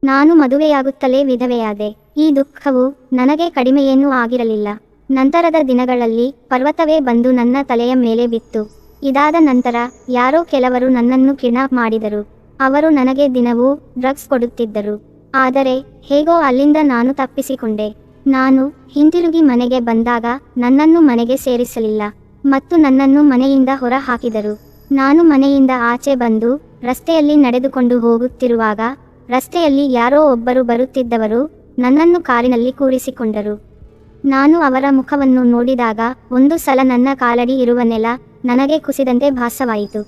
ನಾನು ಮದುವೆಯಾಗುತ್ತಲೇ ವಿಧವೆಯಾದೆ. ಈ ದುಃಖವು ನನಗೆ ಕಡಿಮೆಯೇನೂ ಆಗಿರಲಿಲ್ಲ. ನಂತರದ ದಿನಗಳಲ್ಲಿ ಪರ್ವತವೇ ಬಂದು ನನ್ನ ತಲೆಯ ಮೇಲೆ ಬಿತ್ತು. ಇದಾದ ನಂತರ ಯಾರೋ ಕೆಲವರು ನನ್ನನ್ನು ಕಿಡ್ನಾಪ್ ಮಾಡಿದರು. ಅವರು ನನಗೆ ದಿನವೂ ಡ್ರಗ್ಸ್ ಕೊಡುತ್ತಿದ್ದರು. ಆದರೆ ಹೇಗೋ ಅಲ್ಲಿಂದ ನಾನು ತಪ್ಪಿಸಿಕೊಂಡೆ. ನಾನು ಹಿಂತಿರುಗಿ ಮನೆಗೆ ಬಂದಾಗ ನನ್ನನ್ನು ಮನೆಗೆ ಸೇರಿಸಲಿಲ್ಲ ಮತ್ತು ನನ್ನನ್ನು ಮನೆಯಿಂದ ಹೊರ ಹಾಕಿದರು. ನಾನು ಮನೆಯಿಂದ ಆಚೆ ಬಂದು ರಸ್ತೆಯಲ್ಲಿ ನಡೆದುಕೊಂಡು ಹೋಗುತ್ತಿರುವಾಗ ರಸ್ತೆಯಲ್ಲಿ ಯಾರೋ ಒಬ್ಬರು ಬರುತ್ತಿದ್ದವರು ನನ್ನನ್ನು ಕಾರಿನಲ್ಲಿ ಕೂರಿಸಿಕೊಂಡರು. ನಾನು ಅವರ ಮುಖವನ್ನು ನೋಡಿದಾಗ ಒಂದು ಸಲ ನನ್ನ ಕಾಲಡಿ ಇರುವ ನೆಲ ನನಗೆ ಕುಸಿದಂತೆ ಭಾಸವಾಯಿತು.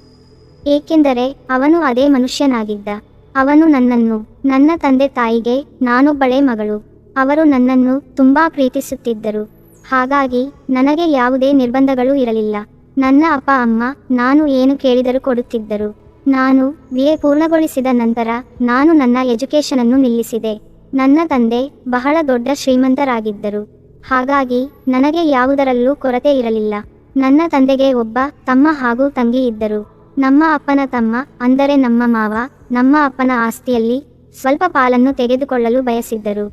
ಏಕೆಂದರೆ ಅವನು ಅದೇ ಮನುಷ್ಯನಾಗಿದ್ದ. ಅವನು ನನ್ನನ್ನು, ನನ್ನ ತಂದೆ ತಾಯಿಗೆ ನಾನೊಬ್ಬಳೇ ಮಗಳು. ಅವರು ನನ್ನನ್ನು ತುಂಬಾ ಪ್ರೀತಿಸುತ್ತಿದ್ದರು. ಹಾಗಾಗಿ ನನಗೆ ಯಾವುದೇ ನಿರ್ಬಂಧಗಳು ಇರಲಿಲ್ಲ. ನನ್ನ ಅಪ್ಪ ಅಮ್ಮ ನಾನು ಏನು ಕೇಳಿದರೂ ಕೊಡುತ್ತಿದ್ದರು. ನಾನು BA ಪೂರ್ಣಗೊಳಿಸಿದ ನಂತರ ನಾನು ನನ್ನ ಎಜುಕೇಷನನ್ನು ನಿಲ್ಲಿಸಿದೆ. ನನ್ನ ತಂದೆ ಬಹಳ ದೊಡ್ಡ ಶ್ರೀಮಂತರಾಗಿದ್ದರು. ಹಾಗಾಗಿ ನನಗೆ ಯಾವುದರಲ್ಲೂ ಕೊರತೆ ಇರಲಿಲ್ಲ. ನನ್ನ ತಂದೆಗೆ ಒಬ್ಬ ತಮ್ಮ ಹಾಗೂ ತಂಗಿ ಇದ್ದರು. ನಮ್ಮ ಅಪ್ಪನ ತಮ್ಮ ಅಂದರೆ ನಮ್ಮ ಮಾವ ನಮ್ಮ ಅಪ್ಪನ ಆಸ್ತಿಯಲ್ಲಿ ಸ್ವಲ್ಪ ಪಾಲನ್ನು ತೆಗೆದುಕೊಳ್ಳಲು ಬಯಸಿದ್ದರು.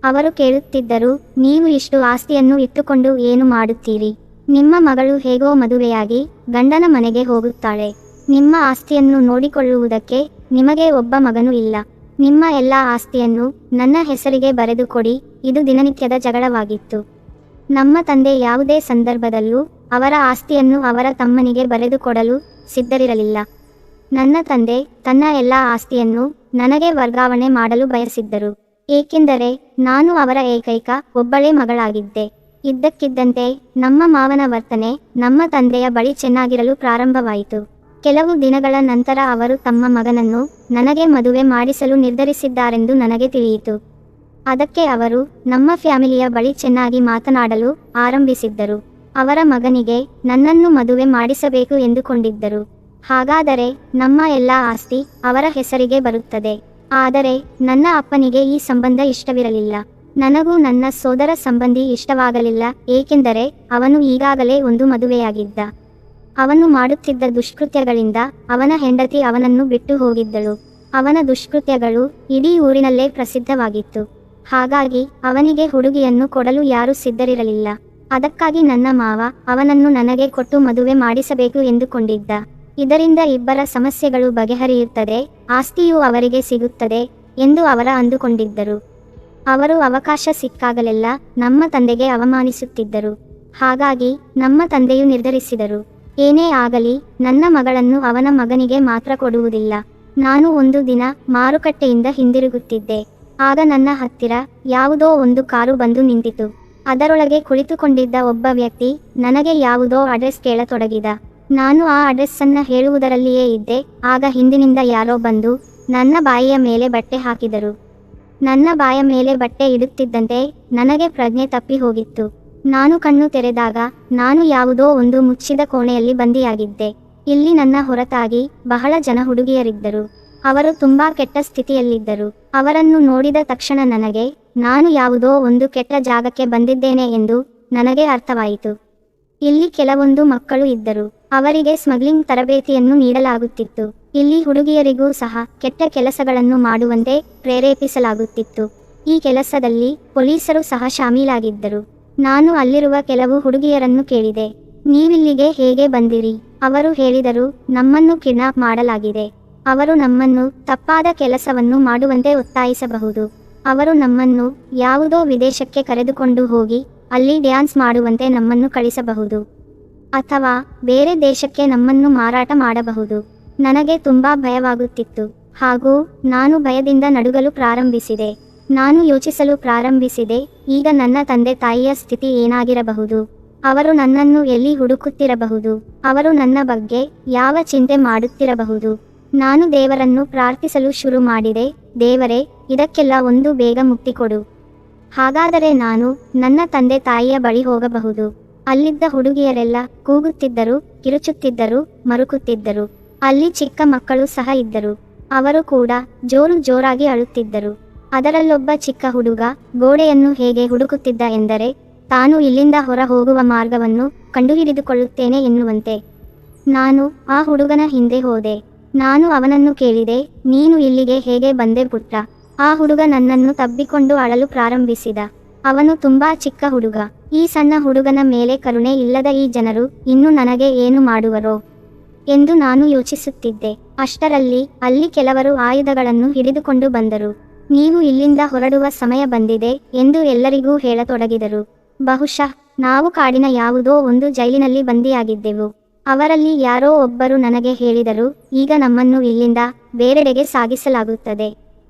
ಅವರು ಕೇಳುತ್ತಿದ್ದರು, ನೀವು ಇಷ್ಟು ಆಸ್ತಿಯನ್ನು ಇಟ್ಟುಕೊಂಡು ಏನು ಮಾಡುತ್ತೀರಿ? ನಿಮ್ಮ ಮಗಳು ಹೇಗೋ ಮದುವೆಯಾಗಿ ಗಂಡನ ಮನೆಗೆ ಹೋಗುತ್ತಾಳೆ. ನಿಮ್ಮ ಆಸ್ತಿಯನ್ನು ನೋಡಿಕೊಳ್ಳುವುದಕ್ಕೆ ನಿಮಗೆ ಒಬ್ಬ ಮಗನೂ ಇಲ್ಲ. ನಿಮ್ಮ ಎಲ್ಲ ಆಸ್ತಿಯನ್ನು ನನ್ನ ಹೆಸರಿಗೆ ಬರೆದು ಕೊಡಿ. ಇದು ದಿನನಿತ್ಯದ ಜಗಳವಾಗಿತ್ತು. ನಮ್ಮ ತಂದೆ ಯಾವುದೇ ಸಂದರ್ಭದಲ್ಲೂ ಅವರ ಆಸ್ತಿಯನ್ನು ಅವರ ತಮ್ಮನಿಗೆ ಬರೆದು ಕೊಡಲು ಸಿದ್ಧರಿರಲಿಲ್ಲ. ನನ್ನ ತಂದೆ ತನ್ನ ಎಲ್ಲ ಆಸ್ತಿಯನ್ನು ನನಗೆ ವರ್ಗಾವಣೆ ಮಾಡಲು ಬಯಸಿದ್ದರು. ಏಕೆಂದರೆ ನಾನು ಅವರ ಏಕೈಕ ಒಬ್ಬಳೇ ಮಗಳಾಗಿದ್ದೆ. ಇದ್ದಕ್ಕಿದ್ದಂತೆ ನಮ್ಮ ಮಾವನ ವರ್ತನೆ ನಮ್ಮ ತಂದೆಯ ಬಳಿ ಚೆನ್ನಾಗಿರಲು ಪ್ರಾರಂಭವಾಯಿತು. ಕೆಲವು ದಿನಗಳ ನಂತರ ಅವರು ತಮ್ಮ ಮಗನನ್ನು ನನಗೆ ಮದುವೆ ಮಾಡಿಸಲು ನಿರ್ಧರಿಸಿದ್ದಾರೆಂದು ನನಗೆ ತಿಳಿಯಿತು. ಅದಕ್ಕೆ ಅವರು ನಮ್ಮ ಫ್ಯಾಮಿಲಿಯ ಬಳಿ ಚೆನ್ನಾಗಿ ಮಾತನಾಡಲು ಆರಂಭಿಸಿದ್ದರು. ಅವರ ಮಗನಿಗೆ ನನ್ನನ್ನು ಮದುವೆ ಮಾಡಿಸಬೇಕು ಎಂದುಕೊಂಡಿದ್ದರು. ಹಾಗಾದರೆ ನಮ್ಮ ಎಲ್ಲ ಆಸ್ತಿ ಅವರ ಹೆಸರಿಗೆ ಬರುತ್ತದೆ. ಆದರೆ ನನ್ನ ಅಪ್ಪನಿಗೆ ಈ ಸಂಬಂಧ ಇಷ್ಟವಿರಲಿಲ್ಲ. ನನಗೂ ನನ್ನ ಸೋದರ ಸಂಬಂಧಿ ಇಷ್ಟವಾಗಲಿಲ್ಲ. ಏಕೆಂದರೆ ಅವನು ಈಗಾಗಲೇ ಒಂದು ಮದುವೆಯಾಗಿದ್ದ. ಅವನು ಮಾಡುತ್ತಿದ್ದ ದುಷ್ಕೃತ್ಯಗಳಿಂದ ಅವನ ಹೆಂಡತಿ ಅವನನ್ನು ಬಿಟ್ಟು ಹೋಗಿದ್ದಳು. ಅವನ ದುಷ್ಕೃತ್ಯಗಳು ಇಡೀ ಊರಿನಲ್ಲೇ ಪ್ರಸಿದ್ಧವಾಗಿತ್ತು. ಹಾಗಾಗಿ ಅವನಿಗೆ ಹುಡುಗಿಯನ್ನು ಕೊಡಲು ಯಾರೂ ಸಿದ್ಧರಿರಲಿಲ್ಲ. ಅದಕ್ಕಾಗಿ ನನ್ನ ಮಾವ ಅವನನ್ನು ನನಗೆ ಕೊಟ್ಟು ಮದುವೆ ಮಾಡಿಸಬೇಕು ಎಂದುಕೊಂಡಿದ್ದ. ಇದರಿಂದ ಇಬ್ಬರ ಸಮಸ್ಯೆಗಳು ಬಗೆಹರಿಯುತ್ತದೆ, ಆಸ್ತಿಯೂ ಅವರಿಗೆ ಸಿಗುತ್ತದೆ ಎಂದು ಅವರ ಅಂದುಕೊಂಡಿದ್ದರು. ಅವರು ಅವಕಾಶ ಸಿಕ್ಕಾಗಲೆಲ್ಲ ನಮ್ಮ ತಂದೆಗೆ ಅವಮಾನಿಸುತ್ತಿದ್ದರು. ಹಾಗಾಗಿ ನಮ್ಮ ತಂದೆಯು ನಿರ್ಧರಿಸಿದರು, ಏನೇ ಆಗಲಿ ನನ್ನ ಮಗಳನ್ನು ಅವನ ಮಗನಿಗೆ ಮಾತ್ರ ಕೊಡುವುದಿಲ್ಲ. ನಾನು ಒಂದು ದಿನ ಮಾರುಕಟ್ಟೆಯಿಂದ ಹಿಂದಿರುಗುತ್ತಿದ್ದೆ. ಆಗ ನನ್ನ ಹತ್ತಿರ ಯಾವುದೋ ಒಂದು ಕಾರು ಬಂದು ನಿಂತಿತು. ಅದರೊಳಗೆ ಕುಳಿತುಕೊಂಡಿದ್ದ ಒಬ್ಬ ವ್ಯಕ್ತಿ ನನಗೆ ಯಾವುದೋ ಅಡ್ರೆಸ್ ಕೇಳತೊಡಗಿದ. ನಾನು ಆ ಅಡ್ರೆಸ್ಸನ್ನು ಹೇಳುವುದರಲ್ಲಿಯೇ ಇದ್ದೆ. ಆಗ ಹಿಂದಿನಿಂದ ಯಾರೋ ಬಂದು ನನ್ನ ಬಾಯಿಯ ಮೇಲೆ ಬಟ್ಟೆ ಹಾಕಿದರು. ನನ್ನ ಬಾಯ ಮೇಲೆ ಬಟ್ಟೆ ಇಡುತ್ತಿದ್ದಂತೆ ನನಗೆ ಪ್ರಜ್ಞೆ ತಪ್ಪಿ ಹೋಗಿತ್ತು. ನಾನು ಕಣ್ಣು ತೆರೆದಾಗ ನಾನು ಯಾವುದೋ ಒಂದು ಮುಚ್ಚಿದ ಕೋಣೆಯಲ್ಲಿ ಬಂದಿಯಾಗಿದ್ದೆ. ಇಲ್ಲಿ ನನ್ನ ಹೊರತಾಗಿ ಬಹಳ ಜನ ಹುಡುಗಿಯರಿದ್ದರು. ಅವರು ತುಂಬಾ ಕೆಟ್ಟ ಸ್ಥಿತಿಯಲ್ಲಿದ್ದರು. ಅವರನ್ನು ನೋಡಿದ ತಕ್ಷಣ ನನಗೆ ನಾನು ಯಾವುದೋ ಒಂದು ಕೆಟ್ಟ ಜಾಗಕ್ಕೆ ಬಂದಿದ್ದೇನೆ ಎಂದು ನನಗೆ ಅರ್ಥವಾಯಿತು. ಇಲ್ಲಿ ಕೆಲವೊಂದು ಮಕ್ಕಳು ಇದ್ದರು. ಅವರಿಗೆ ಸ್ಮಗ್ಲಿಂಗ್ ತರಬೇತಿಯನ್ನು ನೀಡಲಾಗುತ್ತಿತ್ತು. ಇಲ್ಲಿ ಹುಡುಗಿಯರಿಗೂ ಸಹ ಕೆಟ್ಟ ಕೆಲಸಗಳನ್ನು ಮಾಡುವಂತೆ ಪ್ರೇರೇಪಿಸಲಾಗುತ್ತಿತ್ತು. ಈ ಕೆಲಸದಲ್ಲಿ ಪೊಲೀಸರು ಸಹ ಶಾಮೀಲಾಗಿದ್ದರು. ನಾನು ಅಲ್ಲಿರುವ ಕೆಲವು ಹುಡುಗಿಯರನ್ನು ಕೇಳಿದೆ, ನೀವಿಲ್ಲಿಗೆ ಹೇಗೆ ಬಂದಿರಿ? ಅವರು ಹೇಳಿದರು, ನಮ್ಮನ್ನು ಕಿಡ್ನಾಪ್ ಮಾಡಲಾಗಿದೆ. ಅವರು ನಮ್ಮನ್ನು ತಪ್ಪಾದ ಕೆಲಸವನ್ನು ಮಾಡುವಂತೆ ಒತ್ತಾಯಿಸಬಹುದು. ಅವರು ನಮ್ಮನ್ನು ಯಾವುದೋ ವಿದೇಶಕ್ಕೆ ಕರೆದುಕೊಂಡು ಹೋಗಿ ಅಲ್ಲಿ ಡ್ಯಾನ್ಸ್ ಮಾಡುವಂತೆ ನಮ್ಮನ್ನು ಕಳಿಸಬಹುದು, ಅಥವಾ ಬೇರೆ ದೇಶಕ್ಕೆ ನಮ್ಮನ್ನು ಮಾರಾಟ ಮಾಡಬಹುದು. ನನಗೆ ತುಂಬಾ ಭಯವಾಗುತ್ತಿತ್ತು ಹಾಗೂ ನಾನು ಭಯದಿಂದ ನಡುಗಲು ಪ್ರಾರಂಭಿಸಿದೆ. ನಾನು ಯೋಚಿಸಲು ಪ್ರಾರಂಭಿಸಿದೆ, ಈಗ ನನ್ನ ತಂದೆ ತಾಯಿಯ ಸ್ಥಿತಿ ಏನಾಗಿರಬಹುದು? ಅವರು ನನ್ನನ್ನು ಎಲ್ಲಿ ಹುಡುಕುತ್ತಿರಬಹುದು? ಅವರು ನನ್ನ ಬಗ್ಗೆ ಯಾವ ಚಿಂತೆ ಮಾಡುತ್ತಿರಬಹುದು? ನಾನು ದೇವರನ್ನು ಪ್ರಾರ್ಥಿಸಲು ಶುರು ಮಾಡಿದೆ, ದೇವರೇ, ಇದಕ್ಕೆಲ್ಲ ಒಂದು ಬೇಗ ಮುಕ್ತಿ ಕೊಡು. ಹಾಗಾದರೆ ನಾನು ನನ್ನ ತಂದೆ ತಾಯಿಯ ಬಳಿ ಹೋಗಬಹುದು. ಅಲ್ಲಿದ್ದ ಹುಡುಗಿಯರೆಲ್ಲ ಕೂಗುತ್ತಿದ್ದರು, ಕಿರುಚುತ್ತಿದ್ದರು, ಮರುಕುತ್ತಿದ್ದರು. ಅಲ್ಲಿ ಚಿಕ್ಕ ಮಕ್ಕಳು ಸಹ ಇದ್ದರು. ಅವರು ಕೂಡ ಜೋರಾಗಿ ಅಳುತ್ತಿದ್ದರು. ಅದರಲ್ಲೊಬ್ಬ ಚಿಕ್ಕ ಹುಡುಗ ಗೋಡೆಯನ್ನು ಹೇಗೆ ಹುಡುಕುತ್ತಿದ್ದ ಎಂದರೆ, ತಾನು ಇಲ್ಲಿಂದ ಹೊರ ಹೋಗುವ ಮಾರ್ಗವನ್ನು ಕಂಡುಹಿಡಿದುಕೊಳ್ಳುತ್ತೇನೆ ಎನ್ನುವಂತೆ. ನಾನು ಆ ಹುಡುಗನ ಹಿಂದೆ ಹೋದೆ. ನಾನು ಅವನನ್ನು ಕೇಳಿದೆ, ನೀನು ಇಲ್ಲಿಗೆ ಹೇಗೆ ಬಂದೆ ಪುಟ್ಟ? ಆ ಹುಡುಗ ನನ್ನನ್ನು ತಬ್ಬಿಕೊಂಡು ಅಳಲು ಪ್ರಾರಂಭಿಸಿದ. ಅವನು ತುಂಬಾ ಚಿಕ್ಕ ಹುಡುಗ. ಈ ಸಣ್ಣ ಹುಡುಗನ ಮೇಲೆ ಕರುಣೆ ಇಲ್ಲದ ಈ ಜನರು ಇನ್ನು ನನಗೆ ಏನು ಮಾಡುವರೋ ಎಂದು ನಾನು ಯೋಚಿಸುತ್ತಿದ್ದೆ. ಅಷ್ಟರಲ್ಲಿ ಅಲ್ಲಿ ಕೆಲವರು ಆಯುಧಗಳನ್ನು ಹಿಡಿದುಕೊಂಡು ಬಂದರು. ನೀವು ಇಲ್ಲಿಂದ ಹೊರಡುವ ಸಮಯ ಬಂದಿದೆ ಎಂದು ಎಲ್ಲರಿಗೂ ಹೇಳತೊಡಗಿದರು. ಬಹುಶಃ ನಾವು ಕಾಡಿನ ಯಾವುದೋ ಒಂದು ಜೈಲಿನಲ್ಲಿ ಬಂದಿಯಾಗಿದ್ದೆವು. ಅವರಲ್ಲಿ ಯಾರೋ ಒಬ್ಬರು ನನಗೆ ಹೇಳಿದರು, ಈಗ ನಮ್ಮನ್ನು ಇಲ್ಲಿಂದ ಬೇರೆಡೆಗೆ ಸಾಗಿಸಲಾಗುತ್ತದೆ.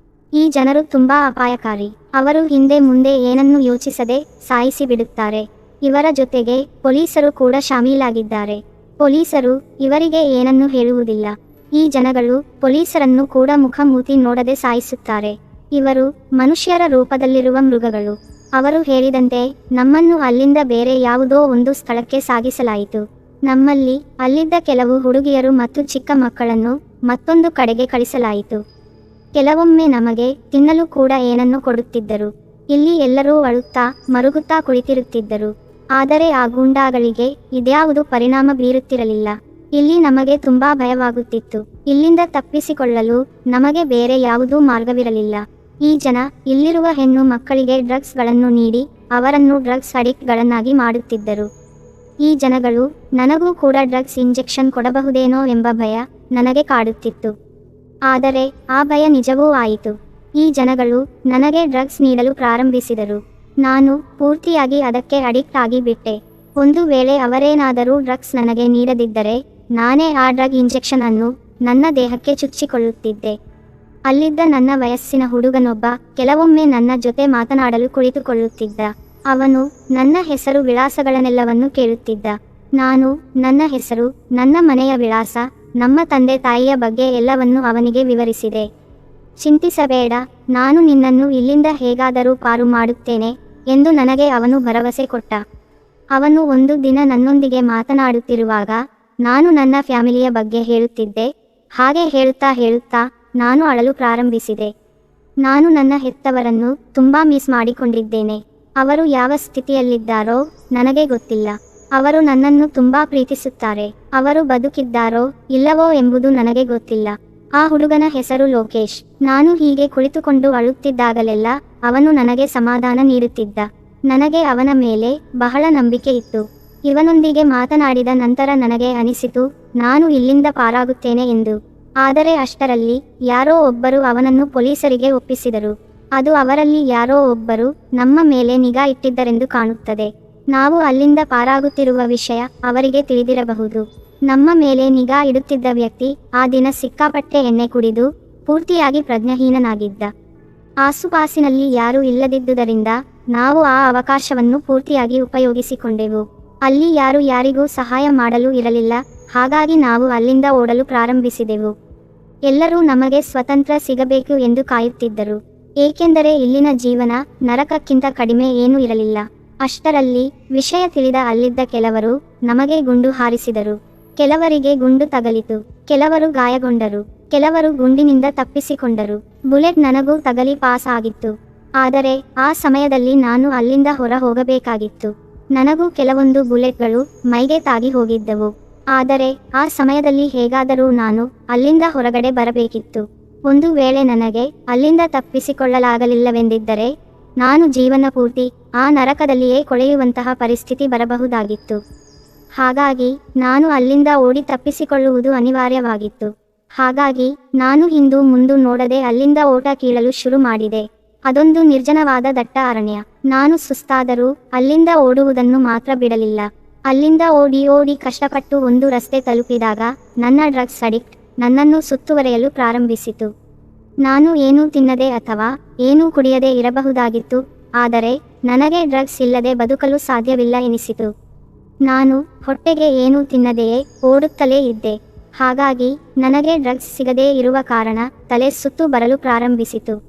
ಈ ಜನರು ತುಂಬಾ ಅಪಾಯಕಾರಿ. ಅವರು ಹಿಂದೆ ಮುಂದೆ ಏನನ್ನು ಯೋಚಿಸದೆ ಸಾಯಿಸಿ ಬಿಡುತ್ತಾರೆ. ಇವರ ಜೊತೆಗೆ ಪೊಲೀಸರು ಕೂಡ ಶಾಮೀಲಾಗಿದ್ದಾರೆ. ಪೊಲೀಸರು ಇವರಿಗೆ ಏನನ್ನು ಹೇಳುವುದಿಲ್ಲ. ಈ ಜನಗಳು ಪೊಲೀಸರನ್ನು ಕೂಡ ಮುಖಮೂತಿ ನೋಡದೆ ಸಾಯಿಸುತ್ತಾರೆ. ಇವರು ಮನುಷ್ಯರ ರೂಪದಲ್ಲಿರುವ ಮೃಗಗಳು. ಅವರು ಹೇಳಿದಂತೆ ನಮ್ಮನ್ನು ಅಲ್ಲಿಂದ ಬೇರೆ ಯಾವುದೋ ಒಂದು ಸ್ಥಳಕ್ಕೆ ಸಾಗಿಸಲಾಯಿತು. ನಮ್ಮಲ್ಲಿ ಅಲ್ಲಿದ್ದ ಕೆಲವು ಹುಡುಗಿಯರು ಮತ್ತು ಚಿಕ್ಕ ಮಕ್ಕಳನ್ನು ಮತ್ತೊಂದು ಕಡೆಗೆ ಕಳಿಸಲಾಯಿತು. ಕೆಲವೊಮ್ಮೆ ನಮಗೆ ತಿನ್ನಲು ಕೂಡ ಏನನ್ನು ಕೊಡುತ್ತಿದ್ದರು. ಇಲ್ಲಿ ಎಲ್ಲರೂ ಅಳುತ್ತಾ ಮರುಗುತ್ತಾ ಕುಳಿತಿರುತ್ತಿದ್ದರು. ಆದರೆ ಆ ಗೂಂಡಾಗಳಿಗೆ ಇದ್ಯಾವುದು ಪರಿಣಾಮ ಬೀರುತ್ತಿರಲಿಲ್ಲ. ಇಲ್ಲಿ ನಮಗೆ ತುಂಬಾ ಭಯವಾಗುತ್ತಿತ್ತು. ಇಲ್ಲಿಂದ ತಪ್ಪಿಸಿಕೊಳ್ಳಲು ನಮಗೆ ಬೇರೆ ಯಾವುದೂ ಮಾರ್ಗವಿರಲಿಲ್ಲ. ಈ ಜನ ಇಲ್ಲಿರುವ ಹೆಣ್ಣು ಮಕ್ಕಳಿಗೆ ಡ್ರಗ್ಸ್ಗಳನ್ನು ನೀಡಿ ಅವರನ್ನು ಡ್ರಗ್ಸ್ ಅಡಿಕ್ಟ್ಗಳನ್ನಾಗಿ ಮಾಡುತ್ತಿದ್ದರು. ಈ ಜನಗಳು ನನಗೂ ಕೂಡ ಡ್ರಗ್ಸ್ ಇಂಜೆಕ್ಷನ್ ಕೊಡಬಹುದೇನೋ ಎಂಬ ಭಯ ನನಗೆ ಕಾಡುತ್ತಿತ್ತು. ಆದರೆ ಆ ಭಯ ನಿಜವೂ ಆಯಿತು. ಈ ಜನಗಳು ನನಗೆ ಡ್ರಗ್ಸ್ ನೀಡಲು ಪ್ರಾರಂಭಿಸಿದರು. ನಾನು ಪೂರ್ತಿಯಾಗಿ ಅದಕ್ಕೆ ಅಡಿಕ್ಟ್ ಆಗಿಬಿಟ್ಟೆ. ಒಂದು ವೇಳೆ ಅವರೇನಾದರೂ ಡ್ರಗ್ಸ್ ನನಗೆ ನೀಡದಿದ್ದರೆ ನಾನೇ ಆ ಡ್ರಗ್ ಇಂಜೆಕ್ಷನ್ ಅನ್ನು ನನ್ನ ದೇಹಕ್ಕೆ ಚುಚ್ಚಿಕೊಳ್ಳುತ್ತಿದ್ದೆ. ಅಲ್ಲಿದ್ದ ನನ್ನ ವಯಸ್ಸಿನ ಹುಡುಗನೊಬ್ಬ ಕೆಲವೊಮ್ಮೆ ನನ್ನ ಜೊತೆ ಮಾತನಾಡಲು ಕುಳಿತುಕೊಳ್ಳುತ್ತಿದ್ದ. ಅವನು ನನ್ನ ಹೆಸರು ವಿಳಾಸಗಳನ್ನೆಲ್ಲವನ್ನು ಕೇಳುತ್ತಿದ್ದ. ನಾನು ನನ್ನ ಹೆಸರು, ನನ್ನ ಮನೆಯ ವಿಳಾಸ, ನಮ್ಮ ತಂದೆ ತಾಯಿಯ ಬಗ್ಗೆ ಎಲ್ಲವನ್ನು ಅವನಿಗೆ ವಿವರಿಸಿದೆ. ಚಿಂತಿಸಬೇಡ, ನಾನು ನಿನ್ನನ್ನು ಇಲ್ಲಿಂದ ಹೇಗಾದರೂ ಪಾರು ಮಾಡುತ್ತೇನೆ ಎಂದು ನನಗೆ ಅವನು ಭರವಸೆ ಕೊಟ್ಟ. ಅವನು ಒಂದು ದಿನ ನನ್ನೊಂದಿಗೆ ಮಾತನಾಡುತ್ತಿರುವಾಗ ನಾನು ನನ್ನ ಫ್ಯಾಮಿಲಿಯ ಬಗ್ಗೆ ಹೇಳುತ್ತಿದ್ದೆ. ಹಾಗೆ ಹೇಳುತ್ತಾ ನಾನು ಅಳಲು ಪ್ರಾರಂಭಿಸಿದೆ. ನಾನು ನನ್ನ ಹೆತ್ತವರನ್ನು ತುಂಬಾ ಮಿಸ್ ಮಾಡಿಕೊಂಡಿದ್ದೇನೆ. ಅವರು ಯಾವ ಸ್ಥಿತಿಯಲ್ಲಿದ್ದಾರೋ ನನಗೆ ಗೊತ್ತಿಲ್ಲ. ಅವರು ನನ್ನನ್ನು ತುಂಬಾ ಪ್ರೀತಿಸುತ್ತಾರೆ. ಅವರು ಬದುಕಿದ್ದಾರೋ ಇಲ್ಲವೋ ಎಂಬುದು ನನಗೆ ಗೊತ್ತಿಲ್ಲ. ಆ ಹುಡುಗನ ಹೆಸರು ಲೋಕೇಶ್. ನಾನು ಹೀಗೆ ಕುಳಿತುಕೊಂಡು ಅಳುತ್ತಿದ್ದಾಗಲೆಲ್ಲ ಅವನು ನನಗೆ ಸಮಾಧಾನ ನೀಡುತ್ತಿದ್ದ. ನನಗೆ ಅವನ ಮೇಲೆ ಬಹಳ ನಂಬಿಕೆ ಇತ್ತು. ಇವನೊಂದಿಗೆ ಮಾತನಾಡಿದ ನಂತರ ನನಗೆ ಅನಿಸಿತು ನಾನು ಇಲ್ಲಿಂದ ಪಾರಾಗುತ್ತೇನೆ ಎಂದು. ಆದರೆ ಅಷ್ಟರಲ್ಲಿ ಯಾರೋ ಒಬ್ಬರು ಅವನನ್ನು ಪೊಲೀಸರಿಗೆ ಒಪ್ಪಿಸಿದರು. ಅದು ಅವರಲ್ಲಿ ಯಾರೋ ಒಬ್ಬರು ನಮ್ಮ ಮೇಲೆ ನಿಗಾ ಇಟ್ಟಿದ್ದರೆಂದು ಕಾಣುತ್ತದೆ. ನಾವು ಅಲ್ಲಿಂದ ಪಾರಾಗುತ್ತಿರುವ ವಿಷಯ ಅವರಿಗೆ ತಿಳಿದಿರಬಹುದು. ನಮ್ಮ ಮೇಲೆ ನಿಗಾ ಇಡುತ್ತಿದ್ದ ವ್ಯಕ್ತಿ ಆ ದಿನ ಸಿಕ್ಕಾಪಟ್ಟೆ ಎಣ್ಣೆ ಕುಡಿದು ಪೂರ್ತಿಯಾಗಿ ಪ್ರಜ್ಞಾಹೀನನಾಗಿದ್ದ. ಆಸುಪಾಸಿನಲ್ಲಿ ಯಾರೂ ಇಲ್ಲದಿದ್ದುದರಿಂದ ನಾವು ಆ ಅವಕಾಶವನ್ನು ಪೂರ್ತಿಯಾಗಿ ಉಪಯೋಗಿಸಿಕೊಂಡೆವು. ಅಲ್ಲಿ ಯಾರು ಯಾರಿಗೂ ಸಹಾಯ ಮಾಡಲು ಇರಲಿಲ್ಲ. ಹಾಗಾಗಿ ನಾವು ಅಲ್ಲಿಂದ ಓಡಲು ಪ್ರಾರಂಭಿಸಿದೆವು. ಎಲ್ಲರೂ ನಮಗೆ ಸ್ವತಂತ್ರ ಸಿಗಬೇಕು ಎಂದು ಕಾಯುತ್ತಿದ್ದರು. ಏಕೆಂದರೆ ಇಲ್ಲಿನ ಜೀವನ ನರಕಕ್ಕಿಂತ ಕಡಿಮೆ ಏನೂ ಇರಲಿಲ್ಲ. ಅಷ್ಟರಲ್ಲಿ ವಿಷಯ ತಿಳಿದ ಅಲ್ಲಿದ್ದ ಕೆಲವರು ನಮಗೆ ಗುಂಡು ಹಾರಿಸಿದರು. ಕೆಲವರಿಗೆ ಗುಂಡು ತಗಲಿತು, ಕೆಲವರು ಗಾಯಗೊಂಡರು, ಕೆಲವರು ಗುಂಡಿನಿಂದ ತಪ್ಪಿಸಿಕೊಂಡರು. ಬುಲೆಟ್ ನನಗೂ ತಗಲಿ ಪಾಸ್ ಆಗಿತ್ತು. ಆದರೆ ಆ ಸಮಯದಲ್ಲಿ ನಾನು ಅಲ್ಲಿಂದ ಹೊರ ಹೋಗಬೇಕಾಗಿತ್ತು. ನನಗೂ ಕೆಲವೊಂದು ಬುಲೆಟ್ಗಳು ಮೈಗೆ ತಾಗಿ ಹೋಗಿದ್ದವು. ಆದರೆ ಆ ಸಮಯದಲ್ಲಿ ಹೇಗಾದರೂ ನಾನು ಅಲ್ಲಿಂದ ಹೊರಗಡೆ ಬರಬೇಕಿತ್ತು. ಒಂದು ವೇಳೆ ನನಗೆ ಅಲ್ಲಿಂದ ತಪ್ಪಿಸಿಕೊಳ್ಳಲಾಗಲಿಲ್ಲವೆಂದಿದ್ದರೆ ನಾನು ಜೀವನ ಪೂರ್ತಿ ಆ ನರಕದಲ್ಲಿಯೇ ಕೊಳೆಯುವಂತಹ ಪರಿಸ್ಥಿತಿ ಬರಬಹುದಾಗಿತ್ತು. ಹಾಗಾಗಿ ನಾನು ಅಲ್ಲಿಂದ ಓಡಿ ತಪ್ಪಿಸಿಕೊಳ್ಳುವುದು ಅನಿವಾರ್ಯವಾಗಿತ್ತು. ಹಾಗಾಗಿ ನಾನು ಹಿಂದು ಮುಂದು ನೋಡದೆ ಅಲ್ಲಿಂದ ಓಟ ಕೀಳಲು ಶುರು ಮಾಡಿದೆ. ಅದೊಂದು ನಿರ್ಜನವಾದ ದಟ್ಟ ಅರಣ್ಯ. ನಾನು ಸುಸ್ತಾದರೂ ಅಲ್ಲಿಂದ ಓಡುವುದನ್ನು ಮಾತ್ರ ಬಿಡಲಿಲ್ಲ. ಅಲ್ಲಿಂದ ಓಡಿ ಕಷ್ಟಪಟ್ಟು ಒಂದು ರಸ್ತೆ ತಲುಪಿದಾಗ ನನ್ನ ಡ್ರಗ್ಸ್ ಅಡಿಕ್ಟ್ ನನ್ನನ್ನು ಸುತ್ತುವರೆಯಲು ಪ್ರಾರಂಭಿಸಿತು. ನಾನು ಏನೂ ತಿನ್ನದೆ ಅಥವಾ ಏನೂ ಕುಡಿಯದೆ ಇರಬಹುದಾಗಿತ್ತು. ಆದರೆ ನನಗೆ ಡ್ರಗ್ಸ್ ಇಲ್ಲದೆ ಬದುಕಲು ಸಾಧ್ಯವಿಲ್ಲ ಎನಿಸಿತು. ನಾನು ಹೊಟ್ಟೆಗೆ ಏನೂ ತಿನ್ನದೆಯೇ ಓಡುತ್ತಲೇ ಇದ್ದೆ. ಹಾಗಾಗಿ ನನಗೆ ಡ್ರಗ್ಸ್ ಸಿಗದೇ ಇರುವ ಕಾರಣ ತಲೆ ಸುತ್ತು ಬರಲು ಪ್ರಾರಂಭಿಸಿತು.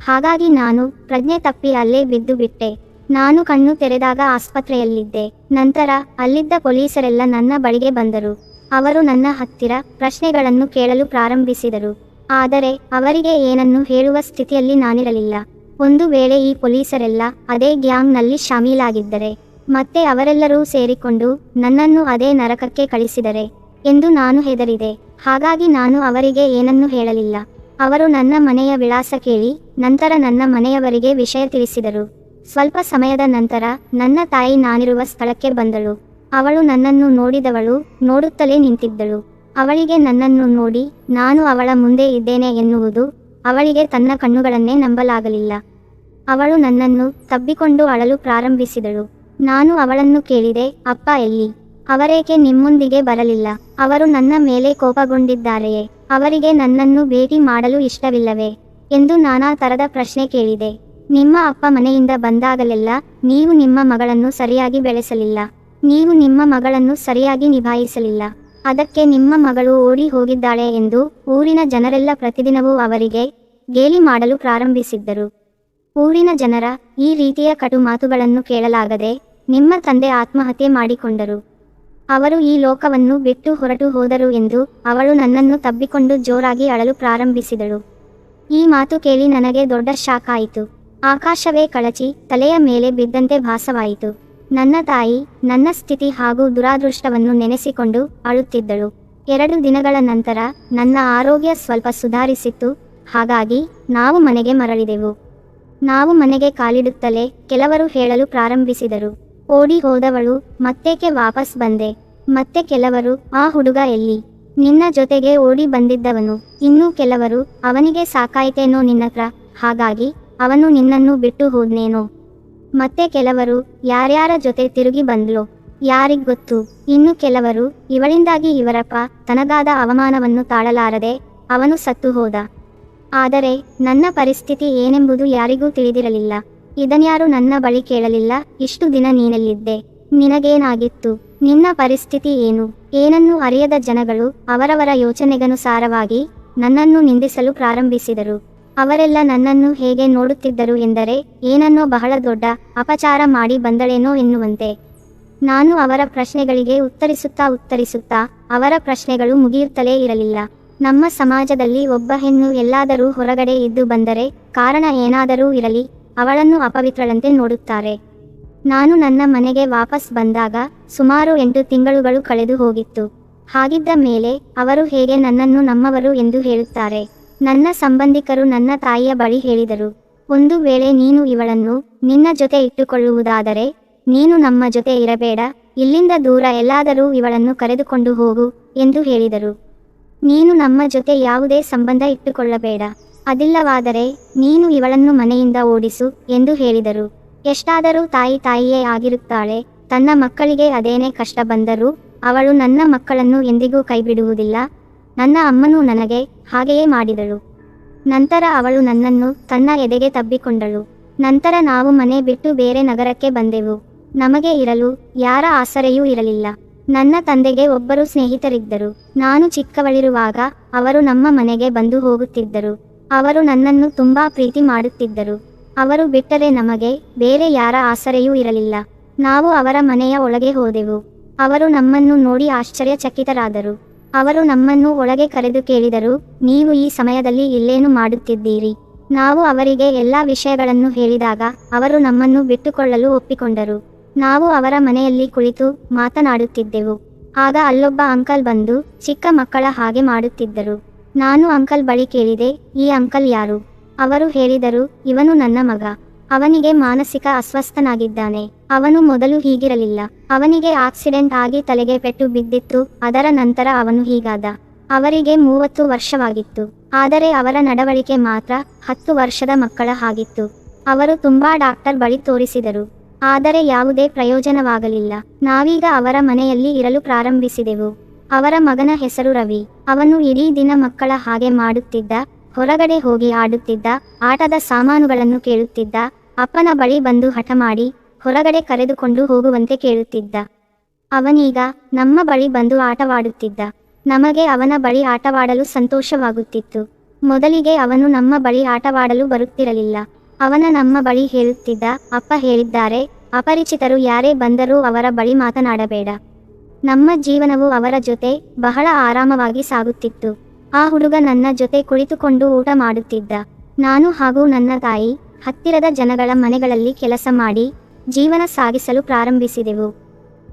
ಹಾಗಾಗಿ ನಾನು ಪ್ರಜ್ಞೆ ತಪ್ಪಿ ಅಲ್ಲೇ ಬಿದ್ದು ಬಿಟ್ಟೆ. ನಾನು ಕಣ್ಣು ತೆರೆದಾಗ ಆಸ್ಪತ್ರೆಯಲ್ಲಿದ್ದೆ. ನಂತರ ಅಲ್ಲಿದ್ದ ಪೊಲೀಸರೆಲ್ಲ ನನ್ನ ಬಳಿಗೆ ಬಂದರು. ಅವರು ನನ್ನ ಹತ್ತಿರ ಪ್ರಶ್ನೆಗಳನ್ನು ಕೇಳಲು ಪ್ರಾರಂಭಿಸಿದರು. ಆದರೆ ಅವರಿಗೆ ಏನನ್ನು ಹೇಳುವ ಸ್ಥಿತಿಯಲ್ಲಿ ನಾನಿರಲಿಲ್ಲ. ಒಂದು ವೇಳೆ ಈ ಪೊಲೀಸರೆಲ್ಲ ಅದೇ ಗ್ಯಾಂಗ್ನಲ್ಲಿ ಶಾಮೀಲಾಗಿದ್ದರೆ ಮತ್ತೆ ಅವರೆಲ್ಲರೂ ಸೇರಿಕೊಂಡು ನನ್ನನ್ನು ಅದೇ ನರಕಕ್ಕೆ ಕಳಿಸಿದರೆ ಎಂದು ನಾನು ಹೆದರಿದೆ. ಹಾಗಾಗಿ ನಾನು ಅವರಿಗೆ ಏನನ್ನೂ ಹೇಳಲಿಲ್ಲ. ಅವರು ನನ್ನ ಮನೆಯ ವಿಳಾಸ ಕೇಳಿ ನಂತರ ನನ್ನ ಮನೆಯವರಿಗೆ ವಿಷಯ ತಿಳಿಸಿದರು. ಸ್ವಲ್ಪ ಸಮಯದ ನಂತರ ನನ್ನ ತಾಯಿ ನಾನಿರುವ ಸ್ಥಳಕ್ಕೆ ಬಂದಳು. ಅವಳು ನನ್ನನ್ನು ನೋಡಿದವಳು ನೋಡುತ್ತಲೇ ನಿಂತಿದ್ದಳು. ಅವಳಿಗೆ ನನ್ನನ್ನು ನೋಡಿ ನಾನು ಅವಳ ಮುಂದೆ ಇದ್ದೇನೆ ಎನ್ನುವುದು ಅವಳಿಗೆ ತನ್ನ ಕಣ್ಣುಗಳನ್ನೇ ನಂಬಲಾಗಲಿಲ್ಲ. ಅವಳು ನನ್ನನ್ನು ತಬ್ಬಿಕೊಂಡು ಅಳಲು ಪ್ರಾರಂಭಿಸಿದಳು. ನಾನು ಅವಳನ್ನು ಕೇಳಿದೆ, ಅಪ್ಪ ಎಲ್ಲಿ? ಅವರೇಕೆ ನಿಮ್ಮೊಂದಿಗೆ ಬರಲಿಲ್ಲ? ಅವರು ನನ್ನ ಮೇಲೆ ಕೋಪಗೊಂಡಿದ್ದಾರೆಯೇ? ಅವರಿಗೆ ನನ್ನನ್ನು ಭೇಟಿ ಮಾಡಲು ಇಷ್ಟವಿಲ್ಲವೇ ಎಂದು ನಾನಾ ಥರದ ಪ್ರಶ್ನೆ ಕೇಳಿದೆ. ನಿಮ್ಮ ಅಪ್ಪ ಮನೆಯಿಂದ ಬಂದಾಗಲೆಲ್ಲ ನೀವು ನಿಮ್ಮ ಮಗಳನ್ನು ಸರಿಯಾಗಿ ಬೆಳೆಸಲಿಲ್ಲ. ನೀವು ನಿಮ್ಮ ಮಗಳನ್ನು ಸರಿಯಾಗಿ ನಿಭಾಯಿಸಲಿಲ್ಲ. ಅದಕ್ಕೆ ನಿಮ್ಮ ಮಗಳು ಓಡಿ ಹೋಗಿದ್ದಾಳೆ ಎಂದು ಊರಿನ ಜನರೆಲ್ಲ ಪ್ರತಿದಿನವೂ ಅವರಿಗೆ ಗೇಲಿ ಮಾಡಲು ಪ್ರಾರಂಭಿಸಿದ್ದರು. ಊರಿನ ಜನರ ಈ ರೀತಿಯ ಕಟು ಮಾತುಗಳನ್ನು ಕೇಳಲಾಗದೆ ನಿಮ್ಮ ತಂದೆ ಆತ್ಮಹತ್ಯೆ ಮಾಡಿಕೊಂಡರು. ಅವರು ಈ ಲೋಕವನ್ನು ಬಿಟ್ಟು ಹೊರಟು ಹೋದರು ಎಂದು ಅವಳು ನನ್ನನ್ನು ತಬ್ಬಿಕೊಂಡು ಜೋರಾಗಿ ಅಳಲು ಪ್ರಾರಂಭಿಸಿದಳು. ಈ ಮಾತು ಕೇಳಿ ನನಗೆ ದೊಡ್ಡ ಶಾಕ್ ಆಯಿತು. ಆಕಾಶವೇ ಕಳಚಿ ತಲೆಯ ಮೇಲೆ ಬಿದ್ದಂತೆ ಭಾಸವಾಯಿತು. ನನ್ನ ತಾಯಿ ನನ್ನ ಸ್ಥಿತಿ ಹಾಗೂ ದುರಾದೃಷ್ಟವನ್ನು ನೆನೆಸಿಕೊಂಡು ಅಳುತ್ತಿದ್ದಳು. 2 ದಿನಗಳ ನಂತರ ನನ್ನ ಆರೋಗ್ಯ ಸ್ವಲ್ಪ ಸುಧಾರಿಸಿತ್ತು. ಹಾಗಾಗಿ ನಾವು ಮನೆಗೆ ಮರಳಿದೆವು. ನಾವು ಮನೆಗೆ ಕಾಲಿಡುತ್ತಲೇ ಕೆಲವರು ಹೇಳಲು ಪ್ರಾರಂಭಿಸಿದರು, ಓಡಿ ಹೋದವಳು ಮತ್ತೇಕೆ ವಾಪಸ್ ಬಂದೆ? ಮತ್ತೆ ಕೆಲವರು, ಆ ಹುಡುಗ ಎಲ್ಲಿ? ನಿನ್ನ ಜೊತೆಗೆ ಓಡಿ ಬಂದಿದ್ದವನು? ಇನ್ನೂ ಕೆಲವರು, ಅವನಿಗೆ ಸಾಕಾಯ್ತೇನೋ ನಿನ್ನತ್ರ, ಹಾಗಾಗಿ ಅವನು ನಿನ್ನನ್ನು ಬಿಟ್ಟು ಹೋದ್ನೇನೋ? ಮತ್ತೆ ಕೆಲವರು, ಯಾರ್ಯಾರ ಜೊತೆ ತಿರುಗಿ ಬಂದ್ಲೋ ಯಾರಿಗೊತ್ತು? ಇನ್ನು ಕೆಲವರು, ಇವಳಿಂದಾಗಿ ಇವರಪ್ಪ ತನಗಾದ ಅವಮಾನವನ್ನು ತಾಳಲಾರದೆ ಅವನು ಸತ್ತು ಹೋದ. ಆದರೆ ನನ್ನ ಪರಿಸ್ಥಿತಿ ಏನೆಂಬುದು ಯಾರಿಗೂ ತಿಳಿದಿರಲಿಲ್ಲ. ಇದನ್ಯಾರು ನನ್ನ ಬಳಿ ಕೇಳಲಿಲ್ಲ. ಇಷ್ಟು ದಿನ ನೀನೆಲ್ಲಿದ್ದೆ? ನಿನಗೇನಾಗಿತ್ತು? ನಿನ್ನ ಪರಿಸ್ಥಿತಿ ಏನು? ಏನನ್ನೂ ಅರಿಯದ ಜನಗಳು ಅವರವರ ಯೋಚನೆಗನುಸಾರವಾಗಿ ನನ್ನನ್ನು ನಿಂದಿಸಲು ಪ್ರಾರಂಭಿಸಿದರು. ಅವರೆಲ್ಲ ನನ್ನನ್ನು ಹೇಗೆ ನೋಡುತ್ತಿದ್ದರು ಎಂದರೆ ಏನನ್ನೋ ಬಹಳ ದೊಡ್ಡ ಅಪಚಾರ ಮಾಡಿ ಬಂದಳೇನೋ ಎನ್ನುವಂತೆ. ನಾನು ಅವರ ಪ್ರಶ್ನೆಗಳಿಗೆ ಉತ್ತರಿಸುತ್ತಾ ಅವರ ಪ್ರಶ್ನೆಗಳು ಮುಗಿಯುತ್ತಲೇ ಇರಲಿಲ್ಲ. ನಮ್ಮ ಸಮಾಜದಲ್ಲಿ ಒಬ್ಬ ಹೆಣ್ಣು ಎಲ್ಲಾದರೂ ಹೊರಗಡೆ ಇದ್ದು ಬಂದರೆ ಕಾರಣ ಏನಾದರೂ ಇರಲಿ ಅವಳನ್ನು ಅಪವಿತ್ರಳಂತೆ ನೋಡುತ್ತಾರೆ. ನಾನು ನನ್ನ ಮನೆಗೆ ವಾಪಸ್ ಬಂದಾಗ ಸುಮಾರು 8 ತಿಂಗಳುಗಳು ಕಳೆದು ಹೋಗಿತ್ತು. ಹಾಗಿದ್ದ ಮೇಲೆ ಅವರು ಹೇಗೆ ನನ್ನನ್ನು ನಮ್ಮವರು ಎಂದು ಹೇಳುತ್ತಾರೆ? ನನ್ನ ಸಂಬಂಧಿಕರು ನನ್ನ ತಾಯಿಯ ಬಳಿ ಹೇಳಿದರು, ಒಂದು ವೇಳೆ ನೀನು ಇವಳನ್ನು ನಿನ್ನ ಜೊತೆ ಇಟ್ಟುಕೊಳ್ಳುವುದಾದರೆ ನೀನು ನಮ್ಮ ಜೊತೆ ಇರಬೇಡ, ಇಲ್ಲಿಂದ ದೂರ ಎಲ್ಲಾದರೂ ಇವಳನ್ನು ಕರೆದುಕೊಂಡು ಹೋಗು ಎಂದು ಹೇಳಿದರು. ನೀನು ನಮ್ಮ ಜೊತೆ ಯಾವುದೇ ಸಂಬಂಧ ಇಟ್ಟುಕೊಳ್ಳಬೇಡ, ಅದಿಲ್ಲವಾದರೆ ನೀನು ಇವಳನ್ನು ಮನೆಯಿಂದ ಓಡಿಸು ಎಂದು ಹೇಳಿದರು. ಎಷ್ಟಾದರೂ ತಾಯಿಯೇ ಆಗಿರುತ್ತಾಳೆ. ತನ್ನ ಮಕ್ಕಳಿಗೆ ಅದೇನೇ ಕಷ್ಟ ಬಂದರೂ ಅವಳು ನನ್ನ ಮಕ್ಕಳನ್ನು ಎಂದಿಗೂ ಕೈಬಿಡುವುದಿಲ್ಲ. ನನ್ನ ಅಮ್ಮನೂ ನನಗೆ ಹಾಗೆಯೇ ಮಾಡಿದಳು. ನಂತರ ಅವಳು ನನ್ನನ್ನು ತನ್ನ ಎದೆಗೆ ತಬ್ಬಿಕೊಂಡಳು. ನಂತರ ನಾವು ಮನೆ ಬಿಟ್ಟು ಬೇರೆ ನಗರಕ್ಕೆ ಬಂದೆವು. ನಮಗೆ ಇರಲು ಯಾರ ಆಸರೆಯೂ ಇರಲಿಲ್ಲ. ನನ್ನ ತಂದೆಗೆ ಒಬ್ಬರು ಸ್ನೇಹಿತರಿದ್ದರು. ನಾನು ಚಿಕ್ಕವಳಿರುವಾಗ ಅವರು ನಮ್ಮ ಮನೆಗೆ ಬಂದು ಹೋಗುತ್ತಿದ್ದರು. ಅವರು ನನ್ನನ್ನು ತುಂಬಾ ಪ್ರೀತಿ ಮಾಡುತ್ತಿದ್ದರು. ಅವರು ಬಿಟ್ಟರೆ ನಮಗೆ ಬೇರೆ ಯಾರ ಆಸರೆಯೂ ಇರಲಿಲ್ಲ. ನಾವು ಅವರ ಮನೆಯ ಒಳಗೆ ಹೋದೆವು. ಅವರು ನಮ್ಮನ್ನು ನೋಡಿ ಆಶ್ಚರ್ಯಚಕಿತರಾದರು. ಅವರು ನಮ್ಮನ್ನು ಒಳಗೆ ಕರೆದು ಕೇಳಿದರು, ನೀವು ಈ ಸಮಯದಲ್ಲಿ ಇಲ್ಲೇನು ಮಾಡುತ್ತಿದ್ದೀರಿ? ನಾವು ಅವರಿಗೆ ಎಲ್ಲ ವಿಷಯಗಳನ್ನು ಹೇಳಿದಾಗ ಅವರು ನಮ್ಮನ್ನು ಬಿಟ್ಟುಕೊಳ್ಳಲು ಒಪ್ಪಿಕೊಂಡರು. ನಾವು ಅವರ ಮನೆಯಲ್ಲಿ ಕುಳಿತು ಮಾತನಾಡುತ್ತಿದ್ದೆವು. ಆಗ ಅಲ್ಲೊಬ್ಬ ಅಂಕಲ್ ಬಂದು ಚಿಕ್ಕ ಮಕ್ಕಳ ಹಾಗೆ ಮಾಡುತ್ತಿದ್ದರು. ನಾನು ಅಂಕಲ್ ಬಳಿ ಕೇಳಿದೆ, ಈ ಅಂಕಲ್ ಯಾರು? ಅವರು ಹೇಳಿದರು, ಇವನು ನನ್ನ ಮಗ. ಅವನಿಗೆ ಮಾನಸಿಕ ಅಸ್ವಸ್ಥನಾಗಿದ್ದಾನೆ. ಅವನು ಮೊದಲು ಹೀಗಿರಲಿಲ್ಲ. ಅವನಿಗೆ ಆಕ್ಸಿಡೆಂಟ್ ಆಗಿ ತಲೆಗೆ ಪೆಟ್ಟು ಬಿದ್ದಿತ್ತು. ಅದರ ನಂತರ ಅವನು ಹೀಗಾದ. ಅವರಿಗೆ 30 ವರ್ಷವಾಗಿತ್ತು. ಆದರೆ ಅವರ ನಡವಳಿಕೆ ಮಾತ್ರ 10 ವರ್ಷದ ಮಕ್ಕಳ ಹಾಗಿತ್ತು. ಅವರು ತುಂಬಾ ಡಾಕ್ಟರ್ ಬಳಿ ತೋರಿಸಿದರು. ಆದರೆ ಯಾವುದೇ ಪ್ರಯೋಜನವಾಗಲಿಲ್ಲ. ನಾವೀಗ ಅವರ ಮನೆಯಲ್ಲಿ ಇರಲು ಪ್ರಾರಂಭಿಸಿದೆವು. ಅವರ ಮಗನ ಹೆಸರು ರವಿ. ಅವನು ಇಡೀ ದಿನ ಮಕ್ಕಳ ಹಾಗೆ ಮಾಡುತ್ತಿದ್ದ. ಹೊರಗಡೆ ಹೋಗಿ ಆಡುತ್ತಿದ್ದ. ಆಟದ ಸಾಮಾನುಗಳನ್ನು ಕೇಳುತ್ತಿದ್ದ. ಅಪ್ಪನ ಬಳಿ ಬಂದು ಹಠ ಮಾಡಿ ಹೊರಗಡೆ ಕರೆದುಕೊಂಡು ಹೋಗುವಂತೆ ಕೇಳುತ್ತಿದ್ದ. ಅವನೀಗ ನಮ್ಮ ಬಳಿ ಬಂದು ಆಟವಾಡುತ್ತಿದ್ದ. ನಮಗೆ ಅವನ ಬಳಿ ಆಟವಾಡಲು ಸಂತೋಷವಾಗುತ್ತಿತ್ತು. ಮೊದಲಿಗೆ ಅವನು ನಮ್ಮ ಬಳಿ ಆಟವಾಡಲು ಬರುತ್ತಿರಲಿಲ್ಲ. ಅವನ ನಮ್ಮ ಬಳಿ ಹೇಳುತ್ತಿದ್ದ, ಅಪ್ಪ ಹೇಳಿದ್ದಾರೆ, ಅಪರಿಚಿತರು ಯಾರೇ ಬಂದರೂ ಅವರ ಬಳಿ ಮಾತನಾಡಬೇಡ. ನಮ್ಮ ಜೀವನವು ಅವರ ಜೊತೆ ಬಹಳ ಆರಾಮವಾಗಿ ಸಾಗುತ್ತಿತ್ತು. ಆ ಹುಡುಗ ನನ್ನ ಜೊತೆ ಕುಳಿತುಕೊಂಡು ಊಟ ಮಾಡುತ್ತಿದ್ದ. ನಾನು ಹಾಗೂ ನನ್ನ ತಾಯಿ ಹತ್ತಿರದ ಜನಗಳ ಮನೆಗಳಲ್ಲಿ ಕೆಲಸ ಮಾಡಿ ಜೀವನ ಸಾಗಿಸಲು ಪ್ರಾರಂಭಿಸಿದೆವು.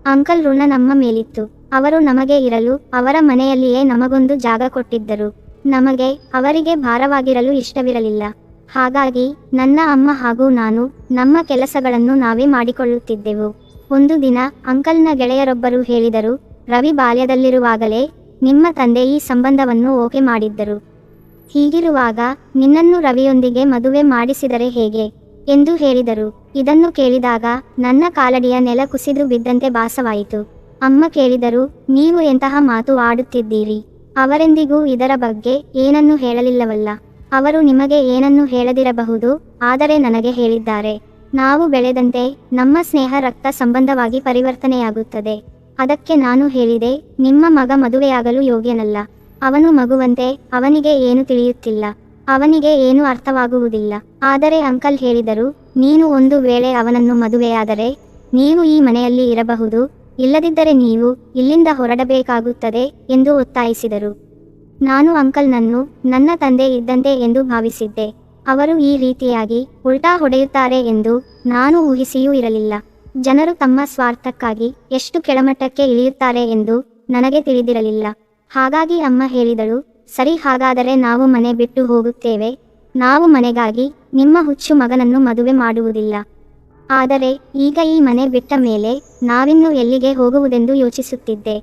ಅಂಕಲ್ ಋಣ ನಮ್ಮ ಮೇಲಿತ್ತು. ಅವರು ನಮಗೆ ಇರಲು ಅವರ ಮನೆಯಲ್ಲಿಯೇ ನಮಗೊಂದು ಜಾಗ ಕೊಟ್ಟಿದ್ದರು. ನಮಗೆ ಅವರಿಗೆ ಭಾರವಾಗಿರಲು ಇಷ್ಟವಿರಲಿಲ್ಲ. ಹಾಗಾಗಿ ನನ್ನ ಅಮ್ಮ ಹಾಗೂ ನಾನು ನಮ್ಮ ಕೆಲಸಗಳನ್ನು ನಾವೇ ಮಾಡಿಕೊಳ್ಳುತ್ತಿದ್ದೆವು. ಒಂದು ದಿನ ಅಂಕಲ್ನ ಗೆಳೆಯರೊಬ್ಬರು ಹೇಳಿದರು, ರವಿ ಬಾಲ್ಯದಲ್ಲಿರುವಾಗಲೇ ನಿಮ್ಮ ತಂದೆ ಈ ಸಂಬಂಧವನ್ನು ಓಕೆ ಮಾಡಿದ್ದರು. ಹೀಗಿರುವಾಗ ನಿನ್ನನ್ನು ರವಿಯೊಂದಿಗೆ ಮದುವೆ ಮಾಡಿಸಿದರೆ ಹೇಗೆ ಎಂದು ಹೇಳಿದರು. ಇದನ್ನು ಕೇಳಿದಾಗ ನನ್ನ ಕಾಲಡಿಯ ನೆಲ ಕುಸಿದು ಬಿದ್ದಂತೆ ಭಾಸವಾಯಿತು. ಅಮ್ಮ ಕೇಳಿದರು, ನೀವು ಎಂತಹ ಮಾತು ಆಡುತ್ತಿದ್ದೀರಿ? ಅವರೆಂದಿಗೂ ಇದರ ಬಗ್ಗೆ ಏನನ್ನೂ ಹೇಳಲಿಲ್ಲವಲ್ಲ. ಅವರು ನಿಮಗೆ ಏನನ್ನೂ ಹೇಳದಿರಬಹುದು, ಆದರೆ ನನಗೆ ಹೇಳಿದ್ದಾರೆ. ನಾವು ಬೆಳೆದಂತೆ ನಮ್ಮ ಸ್ನೇಹ ರಕ್ತ ಸಂಬಂಧವಾಗಿ ಪರಿವರ್ತನೆಯಾಗುತ್ತದೆ. ಅದಕ್ಕೆ ನಾನು ಹೇಳಿದೆ, ನಿಮ್ಮ ಮಗ ಮದುವೆಯಾಗಲು ಯೋಗ್ಯನಲ್ಲ. ಅವನು ಮಗುವಂತೆ, ಅವನಿಗೆ ಏನು ತಿಳಿಯುತ್ತಿಲ್ಲ, ಅವನಿಗೆ ಏನು ಅರ್ಥವಾಗುವುದಿಲ್ಲ. ಆದರೆ ಅಂಕಲ್ ಹೇಳಿದರು, ನೀನು ಒಂದು ವೇಳೆ ಅವನನ್ನು ಮದುವೆಯಾದರೆ ನೀವು ಈ ಮನೆಯಲ್ಲಿ ಇರಬಹುದು, ಇಲ್ಲದಿದ್ದರೆ ನೀವು ಇಲ್ಲಿಂದ ಹೊರಡಬೇಕಾಗುತ್ತದೆ ಎಂದು ಒತ್ತಾಯಿಸಿದರು. ನಾನು ಅಂಕಲ್ನನ್ನು ನನ್ನ ತಂದೆ ಇದ್ದಂತೆ ಎಂದು ಭಾವಿಸಿದ್ದೆ. ಅವರು ಈ ರೀತಿಯಾಗಿ ಉಲ್ಟಾ ಹೊಡೆಯುತ್ತಾರೆ ಎಂದು ನಾನು ಊಹಿಸಿಯೂ ಇರಲಿಲ್ಲ. ಜನರು ತಮ್ಮ ಸ್ವಾರ್ಥಕ್ಕಾಗಿ ಎಷ್ಟು ಕೆಳಮಟ್ಟಕ್ಕೆ ಇಳಿಯುತ್ತಾರೆ ಎಂದು ನನಗೆ ತಿಳಿದಿರಲಿಲ್ಲ. ಹಾಗಾಗಿ ಅಮ್ಮ ಹೇಳಿದಳು, ಸರಿ, ಹಾಗಾದರೆ ನಾವು ಮನೆ ಬಿಟ್ಟು ಹೋಗುತ್ತೇವೆ. ನಾವು ಮನೆಗಾಗಿ ನಿಮ್ಮ ಹುಚ್ಚು ಮಗನನ್ನು ಮದುವೆ ಮಾಡುವುದಿಲ್ಲ. ಆದರೆ ಈಗ ಈ ಮನೆ ಬಿಟ್ಟ ಮೇಲೆ ನಾವಿನ್ನು ಎಲ್ಲಿಗೆ ಹೋಗುವುದೆಂದು ಯೋಚಿಸುತ್ತಿದ್ದೆ.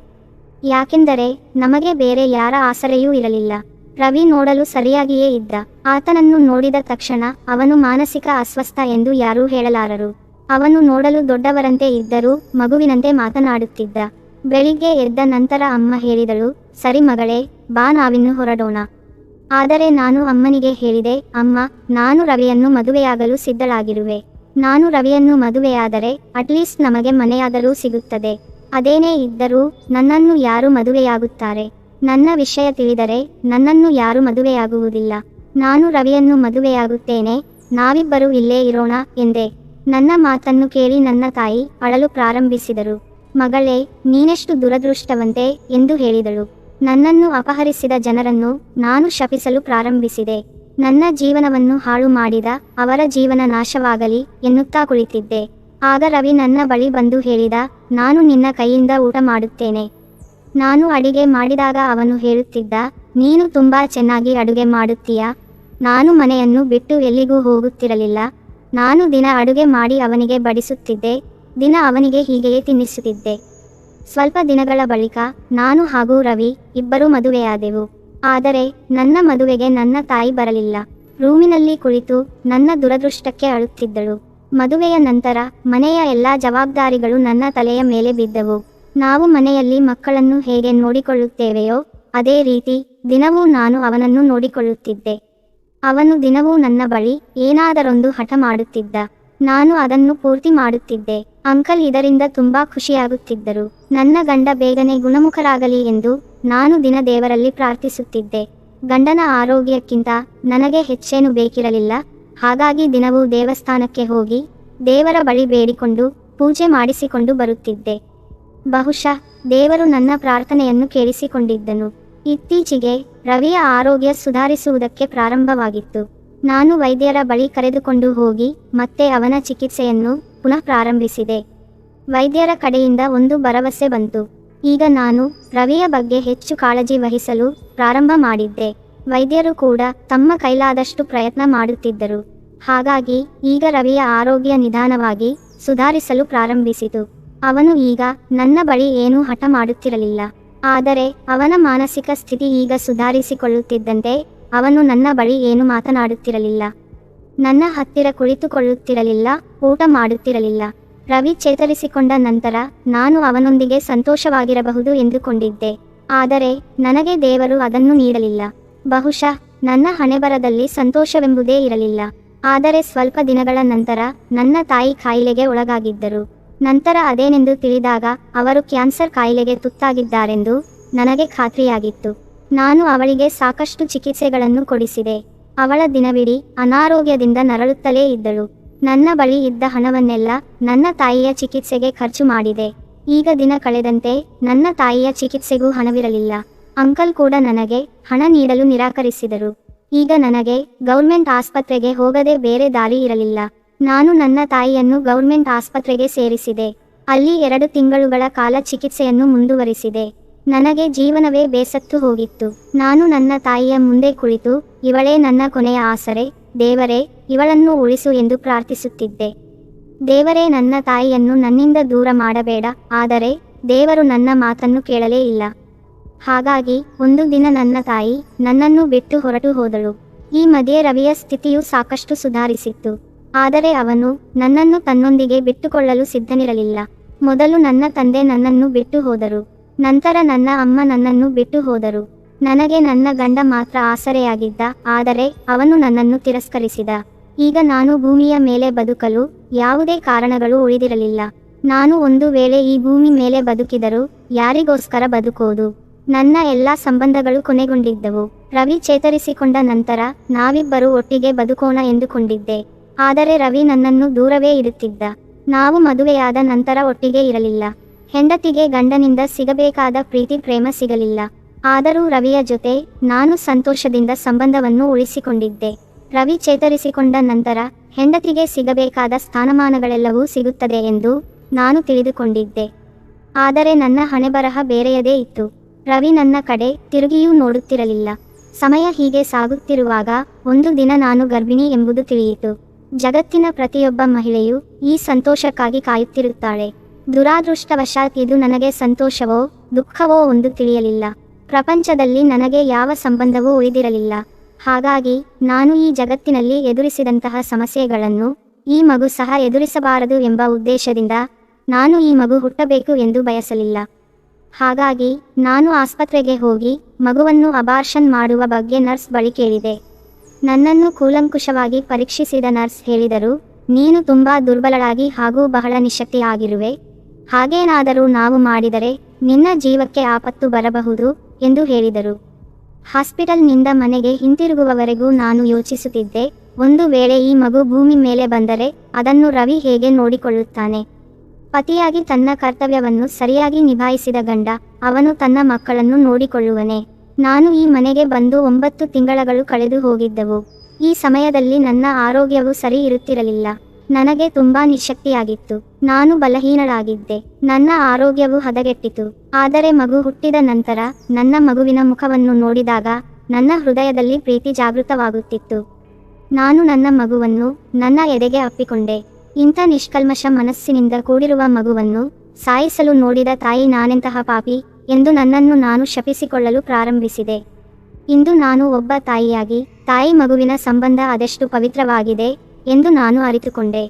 ಯಾಕೆಂದರೆ ನಮಗೆ ಬೇರೆ ಯಾರ ಆಸರೆಯೂ ಇರಲಿಲ್ಲ. ರವಿ ನೋಡಲು ಸರಿಯಾಗಿಯೇ ಇದ್ದ. ಆತನನ್ನು ನೋಡಿದ ತಕ್ಷಣ ಅವನು ಮಾನಸಿಕ ಅಸ್ವಸ್ಥ ಎಂದು ಯಾರೂ ಹೇಳಲಾರರು. ಅವನು ನೋಡಲು ದೊಡ್ಡವರಂತೆ ಇದ್ದರೂ ಮಗುವಿನಂತೆ ಮಾತನಾಡುತ್ತಿದ್ದ. ಬೆಳಿಗ್ಗೆ ಎದ್ದ ನಂತರ ಅಮ್ಮ ಹೇಳಿದಳು, ಸರಿ ಮಗಳೇ, ಬಾ ನಾವಿನ್ನು ಹೊರಡೋಣ. ಆದರೆ ನಾನು ಅಮ್ಮನಿಗೆ ಹೇಳಿದೆ, ಅಮ್ಮ, ನಾನು ರವಿಯನ್ನು ಮದುವೆಯಾಗಲು ಸಿದ್ಧಳಾಗಿರುವೆ. ನಾನು ರವಿಯನ್ನು ಮದುವೆಯಾದರೆ ಅಟ್ಲೀಸ್ಟ್ ನಮಗೆ ಮನೆಯಾದರೂ ಸಿಗುತ್ತದೆ. ಅದೇನೇ ಇದ್ದರೂ ನನ್ನನ್ನು ಯಾರು ಮದುವೆಯಾಗುತ್ತಾರೆ? ನನ್ನ ವಿಷಯ ತಿಳಿದರೆ ನನ್ನನ್ನು ಯಾರು ಮದುವೆಯಾಗುವುದಿಲ್ಲ. ನಾನು ರವಿಯನ್ನು ಮದುವೆಯಾಗುತ್ತೇನೆ, ನಾವಿಬ್ಬರೂ ಇಲ್ಲೇ ಇರೋಣ ಎಂದೆ. ನನ್ನ ಮಾತನ್ನು ಕೇಳಿ ನನ್ನ ತಾಯಿ ಅಳಲು ಪ್ರಾರಂಭಿಸಿದರು. ಮಗಳೇ, ನೀನೆಷ್ಟು ದುರದೃಷ್ಟವಂತೆ ಎಂದು ಹೇಳಿದಳು. ನನ್ನನ್ನು ಅಪಹರಿಸಿದ ಜನರನ್ನು ನಾನು ಶಪಿಸಲು ಪ್ರಾರಂಭಿಸಿದೆ. ನನ್ನ ಜೀವನವನ್ನು ಹಾಳು ಮಾಡಿದ ಅವರ ಜೀವನ ನಾಶವಾಗಲಿ ಎನ್ನುತ್ತಾ ಕುಳಿತಿದ್ದೆ. ಆಗ ರವಿ ನನ್ನ ಬಳಿ ಬಂದು ಹೇಳಿದ, ನಾನು ನಿನ್ನ ಕೈಯಿಂದ ಊಟ ಮಾಡುತ್ತೇನೆ. ನಾನು ಅಡಿಗೆ ಮಾಡಿದಾಗ ಅವನು ಹೇಳುತ್ತಿದ್ದ, ನೀನು ತುಂಬಾ ಚೆನ್ನಾಗಿ ಅಡುಗೆ ಮಾಡುತ್ತೀಯಾ? ನಾನು ಮನೆಯನ್ನು ಬಿಟ್ಟು ಎಲ್ಲಿಗೂ ಹೋಗುತ್ತಿರಲಿಲ್ಲ. ನಾನು ದಿನ ಅಡುಗೆ ಮಾಡಿ ಅವನಿಗೆ ಬಡಿಸುತ್ತಿದ್ದೆ, ದಿನ ಅವನಿಗೆ ಹೀಗೆಯೇ ತಿನ್ನಿಸುತ್ತಿದ್ದೆ. ಸ್ವಲ್ಪ ದಿನಗಳ ಬಳಿಕ ನಾನು ಹಾಗೂ ರವಿ ಇಬ್ಬರೂ ಮದುವೆಯಾದೆವು. ಆದರೆ ನನ್ನ ಮದುವೆಗೆ ನನ್ನ ತಾಯಿ ಬರಲಿಲ್ಲ. ರೂಮಿನಲ್ಲಿ ಕುಳಿತು ನನ್ನ ದುರದೃಷ್ಟಕ್ಕೆ ಅಳುತ್ತಿದ್ದಳು. ಮದುವೆಯ ನಂತರ ಮನೆಯ ಎಲ್ಲ ಜವಾಬ್ದಾರಿಗಳು ನನ್ನ ತಲೆಯ ಮೇಲೆ ಬಿದ್ದವು. ನಾವು ಮನೆಯಲ್ಲಿ ಮಕ್ಕಳನ್ನು ಹೇಗೆ ನೋಡಿಕೊಳ್ಳುತ್ತೇವೆಯೋ ಅದೇ ರೀತಿ ದಿನವೂ ನಾನು ಅವನನ್ನು ನೋಡಿಕೊಳ್ಳುತ್ತಿದ್ದೆ. ಅವನು ದಿನವೂ ನನ್ನ ಬಳಿ ಏನಾದರೊಂದು ಹಠ ಮಾಡುತ್ತಿದ್ದ. ನಾನು ಅದನ್ನು ಪೂರ್ತಿ ಮಾಡುತ್ತಿದ್ದೆ. ಅಂಕಲ್ ಇದರಿಂದ ತುಂಬಾ ಖುಷಿಯಾಗುತ್ತಿದ್ದರು. ನನ್ನ ಗಂಡ ಬೇಗನೆ ಗುಣಮುಖರಾಗಲಿ ಎಂದು ನಾನು ದಿನ ದೇವರಲ್ಲಿ ಪ್ರಾರ್ಥಿಸುತ್ತಿದ್ದೆ. ಗಂಡನ ಆರೋಗ್ಯಕ್ಕಿಂತ ನನಗೆ ಹೆಚ್ಚೇನು ಬೇಕಿರಲಿಲ್ಲ. ಹಾಗಾಗಿ ದಿನವೂ ದೇವಸ್ಥಾನಕ್ಕೆ ಹೋಗಿ ದೇವರ ಬಳಿ ಬೇಡಿಕೊಂಡು ಪೂಜೆ ಮಾಡಿಸಿಕೊಂಡು ಬರುತ್ತಿದ್ದೆ. ಬಹುಶಃ ದೇವರು ನನ್ನ ಪ್ರಾರ್ಥನೆಯನ್ನು ಕೇಳಿಸಿಕೊಂಡಿದ್ದನು. ಇತ್ತೀಚೆಗೆ ರವಿಯ ಆರೋಗ್ಯ ಸುಧಾರಿಸುವುದಕ್ಕೆ ಪ್ರಾರಂಭವಾಗಿತ್ತು. ನಾನು ವೈದ್ಯರ ಬಳಿ ಕರೆದುಕೊಂಡು ಹೋಗಿ ಮತ್ತೆ ಅವನ ಚಿಕಿತ್ಸೆಯನ್ನು ಪುನಃ ಪ್ರಾರಂಭಿಸಿದೆ. ವೈದ್ಯರ ಕಡೆಯಿಂದ ಒಂದು ಭರವಸೆ ಬಂತು. ಈಗ ನಾನು ರವಿಯ ಬಗ್ಗೆ ಹೆಚ್ಚು ಕಾಳಜಿ ವಹಿಸಲು ಪ್ರಾರಂಭ ಮಾಡಿದ್ದೆ. ವೈದ್ಯರು ಕೂಡ ತಮ್ಮ ಕೈಲಾದಷ್ಟು ಪ್ರಯತ್ನ ಮಾಡುತ್ತಿದ್ದರು. ಹಾಗಾಗಿ ಈಗ ರವಿಯ ಆರೋಗ್ಯ ನಿಧಾನವಾಗಿ ಸುಧಾರಿಸಲು ಪ್ರಾರಂಭಿಸಿತು. ಅವನು ಈಗ ನನ್ನ ಬಳಿ ಏನೂ ಹಠ ಮಾಡುತ್ತಿರಲಿಲ್ಲ. ಆದರೆ ಅವನ ಮಾನಸಿಕ ಸ್ಥಿತಿ ಈಗ ಸುಧಾರಿಸಿಕೊಳ್ಳುತ್ತಿದ್ದಂತೆ ಅವನು ನನ್ನ ಬಳಿ ಏನು ಮಾತನಾಡುತ್ತಿರಲಿಲ್ಲ. ನನ್ನ ಹತ್ತಿರ ಕುಳಿತುಕೊಳ್ಳುತ್ತಿರಲಿಲ್ಲ, ಊಟ ಮಾಡುತ್ತಿರಲಿಲ್ಲ. ರವಿ ಚೇತರಿಸಿಕೊಂಡ ನಂತರ ನಾನು ಅವನೊಂದಿಗೆ ಸಂತೋಷವಾಗಿರಬಹುದು ಎಂದುಕೊಂಡಿದ್ದೆ. ಆದರೆ ನನಗೆ ದೇವರು ಅದನ್ನು ನೀಡಲಿಲ್ಲ. ಬಹುಶಃ ನನ್ನ ಹಣೆಬರದಲ್ಲಿ ಸಂತೋಷವೆಂಬುದೇ ಇರಲಿಲ್ಲ. ಆದರೆ ಸ್ವಲ್ಪ ದಿನಗಳ ನಂತರ ನನ್ನ ತಾಯಿ ಕಾಯಿಲೆಗೆ ಒಳಗಾಗಿದ್ದರು. ನಂತರ ಅದೇನೆಂದು ತಿಳಿದಾಗ ಅವರು ಕ್ಯಾನ್ಸರ್ ಕಾಯಿಲೆಗೆ ತುತ್ತಾಗಿದ್ದಾರೆಂದು ನನಗೆ ಖಾತ್ರಿಯಾಗಿತ್ತು. ನಾನು ಅವಳಿಗೆ ಸಾಕಷ್ಟು ಚಿಕಿತ್ಸೆಗಳನ್ನು ಕೊಡಿಸಿದೆ. ಅವಳ ದಿನವಿಡೀ ಅನಾರೋಗ್ಯದಿಂದ ನರಳುತ್ತಲೇ ಇದ್ದಳು. ನನ್ನ ಬಳಿ ಇದ್ದ ಹಣವನ್ನೆಲ್ಲ ನನ್ನ ತಾಯಿಯ ಚಿಕಿತ್ಸೆಗೆ ಖರ್ಚು ಮಾಡಿದೆ. ಈಗ ದಿನ ಕಳೆದಂತೆ ನನ್ನ ತಾಯಿಯ ಚಿಕಿತ್ಸೆಗೂ ಹಣವಿರಲಿಲ್ಲ. ಅಂಕಲ್ ಕೂಡ ನನಗೆ ಹಣ ನೀಡಲು ನಿರಾಕರಿಸಿದರು. ಈಗ ನನಗೆ ಗೌರ್ಮೆಂಟ್ ಆಸ್ಪತ್ರೆಗೆ ಹೋಗದೆ ಬೇರೆ ದಾರಿ ಇರಲಿಲ್ಲ. ನಾನು ನನ್ನ ತಾಯಿಯನ್ನು ಗೌರ್ಮೆಂಟ್ ಆಸ್ಪತ್ರೆಗೆ ಸೇರಿಸಿದೆ. ಅಲ್ಲಿ 2 ತಿಂಗಳುಗಳ ಕಾಲ ಚಿಕಿತ್ಸೆಯನ್ನು ಮುಂದುವರಿಸಿದೆ. ನನಗೆ ಜೀವನವೇ ಬೇಸತ್ತು ಹೋಗಿತ್ತು. ನಾನು ನನ್ನ ತಾಯಿಯ ಮುಂದೆ ಕುಳಿತು, ಇವಳೇ ನನ್ನ ಕೊನೆಯ ಆಸರೆ, ದೇವರೇ ಇವಳನ್ನು ಉಳಿಸು ಎಂದು ಪ್ರಾರ್ಥಿಸುತ್ತಿದ್ದೆ. ದೇವರೇ ನನ್ನ ತಾಯಿಯನ್ನು ನನ್ನಿಂದ ದೂರ ಮಾಡಬೇಡ. ಆದರೆ ದೇವರು ನನ್ನ ಮಾತನ್ನು ಕೇಳಲೇ ಇಲ್ಲ. ಹಾಗಾಗಿ ಒಂದು ದಿನ ನನ್ನ ತಾಯಿ ನನ್ನನ್ನು ಬಿಟ್ಟು ಹೊರಟು ಹೋದಳು. ಈ ಮಧ್ಯೆ ರವಿಯ ಸ್ಥಿತಿಯು ಸಾಕಷ್ಟು ಸುಧಾರಿಸಿತ್ತು. ಆದರೆ ಅವನು ನನ್ನನ್ನು ತನ್ನೊಂದಿಗೆ ಬಿಟ್ಟುಕೊಳ್ಳಲು ಸಿದ್ಧನಿರಲಿಲ್ಲ. ಮೊದಲು ನನ್ನ ತಂದೆ ನನ್ನನ್ನು ಬಿಟ್ಟು ಹೋದರು. ನಂತರ ನನ್ನ ಅಮ್ಮ ನನ್ನನ್ನು ಬಿಟ್ಟು ಹೋದರು. ನನಗೆ ನನ್ನ ಗಂಡ ಮಾತ್ರ ಆಸರೆಯಾಗಿದ್ದ. ಆದರೆ ಅವನು ನನ್ನನ್ನು ತಿರಸ್ಕರಿಸಿದ. ಈಗ ನಾನು ಭೂಮಿಯ ಮೇಲೆ ಬದುಕಲು ಯಾವುದೇ ಕಾರಣಗಳು ಉಳಿದಿರಲಿಲ್ಲ. ನಾನು ಒಂದು ವೇಳೆ ಈ ಭೂಮಿ ಮೇಲೆ ಬದುಕಿದರೂ ಯಾರಿಗೋಸ್ಕರ ಬದುಕೋದು? ನನ್ನ ಎಲ್ಲ ಸಂಬಂಧಗಳು ಕೊನೆಗೊಂಡಿದ್ದವು. ರವಿ ಚೇತರಿಸಿಕೊಂಡ ನಂತರ ನಾವಿಬ್ಬರೂ ಒಟ್ಟಿಗೆ ಬದುಕೋಣ ಎಂದುಕೊಂಡಿದ್ದೆ. ಆದರೆ ರವಿ ನನ್ನನ್ನು ದೂರವೇ ಇಡುತ್ತಿದ್ದ. ನಾವು ಮದುವೆಯಾದ ನಂತರ ಒಟ್ಟಿಗೆ ಇರಲಿಲ್ಲ. ಹೆಂಡತಿಗೆ ಗಂಡನಿಂದ ಸಿಗಬೇಕಾದ ಪ್ರೀತಿ ಪ್ರೇಮ ಸಿಗಲಿಲ್ಲ. ಆದರೂ ರವಿಯ ಜೊತೆ ನಾನು ಸಂತೋಷದಿಂದ ಸಂಬಂಧವನ್ನು ಉಳಿಸಿಕೊಂಡಿದ್ದೆ. ರವಿ ಚೇತರಿಸಿಕೊಂಡ ನಂತರ ಹೆಂಡತಿಗೆ ಸಿಗಬೇಕಾದ ಸ್ಥಾನಮಾನಗಳೆಲ್ಲವೂ ಸಿಗುತ್ತದೆ ಎಂದು ನಾನು ತಿಳಿದುಕೊಂಡಿದ್ದೆ. ಆದರೆ ನನ್ನ ಹಣೆಬರಹ ಬೇರೆಯದೇ ಇತ್ತು. ರವಿ ನನ್ನ ಕಡೆ ತಿರುಗಿಯೂ ನೋಡುತ್ತಿರಲಿಲ್ಲ. ಸಮಯ ಹೀಗೆ ಸಾಗುತ್ತಿರುವಾಗ ಒಂದು ದಿನ ನಾನು ಗರ್ಭಿಣಿ ಎಂಬುದು ತಿಳಿಯಿತು. ಜಗತ್ತಿನ ಪ್ರತಿಯೊಬ್ಬ ಮಹಿಳೆಯೂ ಈ ಸಂತೋಷಕ್ಕಾಗಿ ಕಾಯುತ್ತಿರುತ್ತಾಳೆ. ದುರಾದೃಷ್ಟವಶಾತ್ ಇದು ನನಗೆ ಸಂತೋಷವೋ ದುಃಖವೋ ಒಂದು ತಿಳಿಯಲಿಲ್ಲ. ಪ್ರಪಂಚದಲ್ಲಿ ನನಗೆ ಯಾವ ಸಂಬಂಧವೂ ಉಳಿದಿರಲಿಲ್ಲ. ಹಾಗಾಗಿ ನಾನು ಈ ಜಗತ್ತಿನಲ್ಲಿ ಎದುರಿಸಿದಂತಹ ಸಮಸ್ಯೆಗಳನ್ನು ಈ ಮಗು ಸಹ ಎದುರಿಸಬಾರದು ಎಂಬ ಉದ್ದೇಶದಿಂದ ನಾನು ಈ ಮಗು ಹುಟ್ಟಬೇಕು ಎಂದು ಬಯಸಲಿಲ್ಲ. ಹಾಗಾಗಿ ನಾನು ಆಸ್ಪತ್ರೆಗೆ ಹೋಗಿ ಮಗುವನ್ನು ಅಬಾರ್ಷನ್ ಮಾಡುವ ಬಗ್ಗೆ ನರ್ಸ್ ಬಳಿ ಕೇಳಿದೆ. ನನ್ನನ್ನು ಕೂಲಂಕುಷವಾಗಿ ಪರೀಕ್ಷಿಸಿದ ನರ್ಸ್ ಹೇಳಿದರು, ನೀನು ತುಂಬಾ ದುರ್ಬಲಳಾಗಿ ಹಾಗೂ ಬಹಳ ನಿಶಕ್ತಿಯಾಗಿರುವೆ. ಹಾಗೇನಾದರೂ ನಾವು ಮಾಡಿದರೆ ನಿನ್ನ ಜೀವಕ್ಕೆ ಆಪತ್ತು ಬರಬಹುದು ಎಂದು ಹೇಳಿದರು. ಹಾಸ್ಪಿಟಲ್ನಿಂದ ಮನೆಗೆ ಹಿಂತಿರುಗುವವರೆಗೂ ನಾನು ಯೋಚಿಸುತ್ತಿದ್ದೆ, ಒಂದು ವೇಳೆ ಈ ಮಗು ಭೂಮಿ ಮೇಲೆ ಬಂದರೆ ಅದನ್ನು ರವಿ ಹೇಗೆ ನೋಡಿಕೊಳ್ಳುತ್ತಾನೆ? ಪತಿಯಾಗಿ ತನ್ನ ಕರ್ತವ್ಯವನ್ನು ಸರಿಯಾಗಿ ನಿಭಾಯಿಸಿದ ಗಂಡ, ಅವನು ತನ್ನ ಮಕ್ಕಳನ್ನು ನೋಡಿಕೊಳ್ಳುವನೆ? ನಾನು ಈ ಮನೆಗೆ ಬಂದು 9 ತಿಂಗಳು ಕಳೆದು ಹೋಗಿದ್ದವು. ಈ ಸಮಯದಲ್ಲಿ ನನ್ನ ಆರೋಗ್ಯವು ಸರಿ ಇರುತ್ತಿರಲಿಲ್ಲ. ನನಗೆ ತುಂಬಾ ನಿಶಕ್ತಿಯಾಗಿತ್ತು. ನಾನು ಬಲಹೀನಳಾಗಿದ್ದೆ. ನನ್ನ ಆರೋಗ್ಯವು ಹದಗೆಟ್ಟಿತು. ಆದರೆ ಮಗು ಹುಟ್ಟಿದ ನಂತರ ನನ್ನ ಮಗುವಿನ ಮುಖವನ್ನು ನೋಡಿದಾಗ ನನ್ನ ಹೃದಯದಲ್ಲಿ ಪ್ರೀತಿ ಜಾಗೃತವಾಗುತ್ತಿತ್ತು. ನಾನು ನನ್ನ ಮಗುವನ್ನು ನನ್ನ ಎದೆಗೆ ಅಪ್ಪಿಕೊಂಡೆ. ಇಂಥ ನಿಷ್ಕಲ್ಮಶ ಮನಸ್ಸಿನಿಂದ ಕೂಡಿರುವ ಮಗುವನ್ನು ಸಾಯಿಸಲು ನೋಡಿದ ತಾಯಿ ನಾನೆಂತಹ ಪಾಪಿ ಎಂದು ನನ್ನನ್ನು ನಾನು ಶಪಿಸಿಕೊಳ್ಳಲು ಪ್ರಾರಂಭಿಸಿದೆ. ಇಂದು ನಾನು ಒಬ್ಬ ತಾಯಿಯಾಗಿ ತಾಯಿ ಮಗುವಿನ ಸಂಬಂಧ ಅದೆಷ್ಟು ಪವಿತ್ರವಾಗಿದೆ ಎಂದು ನಾನು ಅರಿತುಕೊಂಡೆ.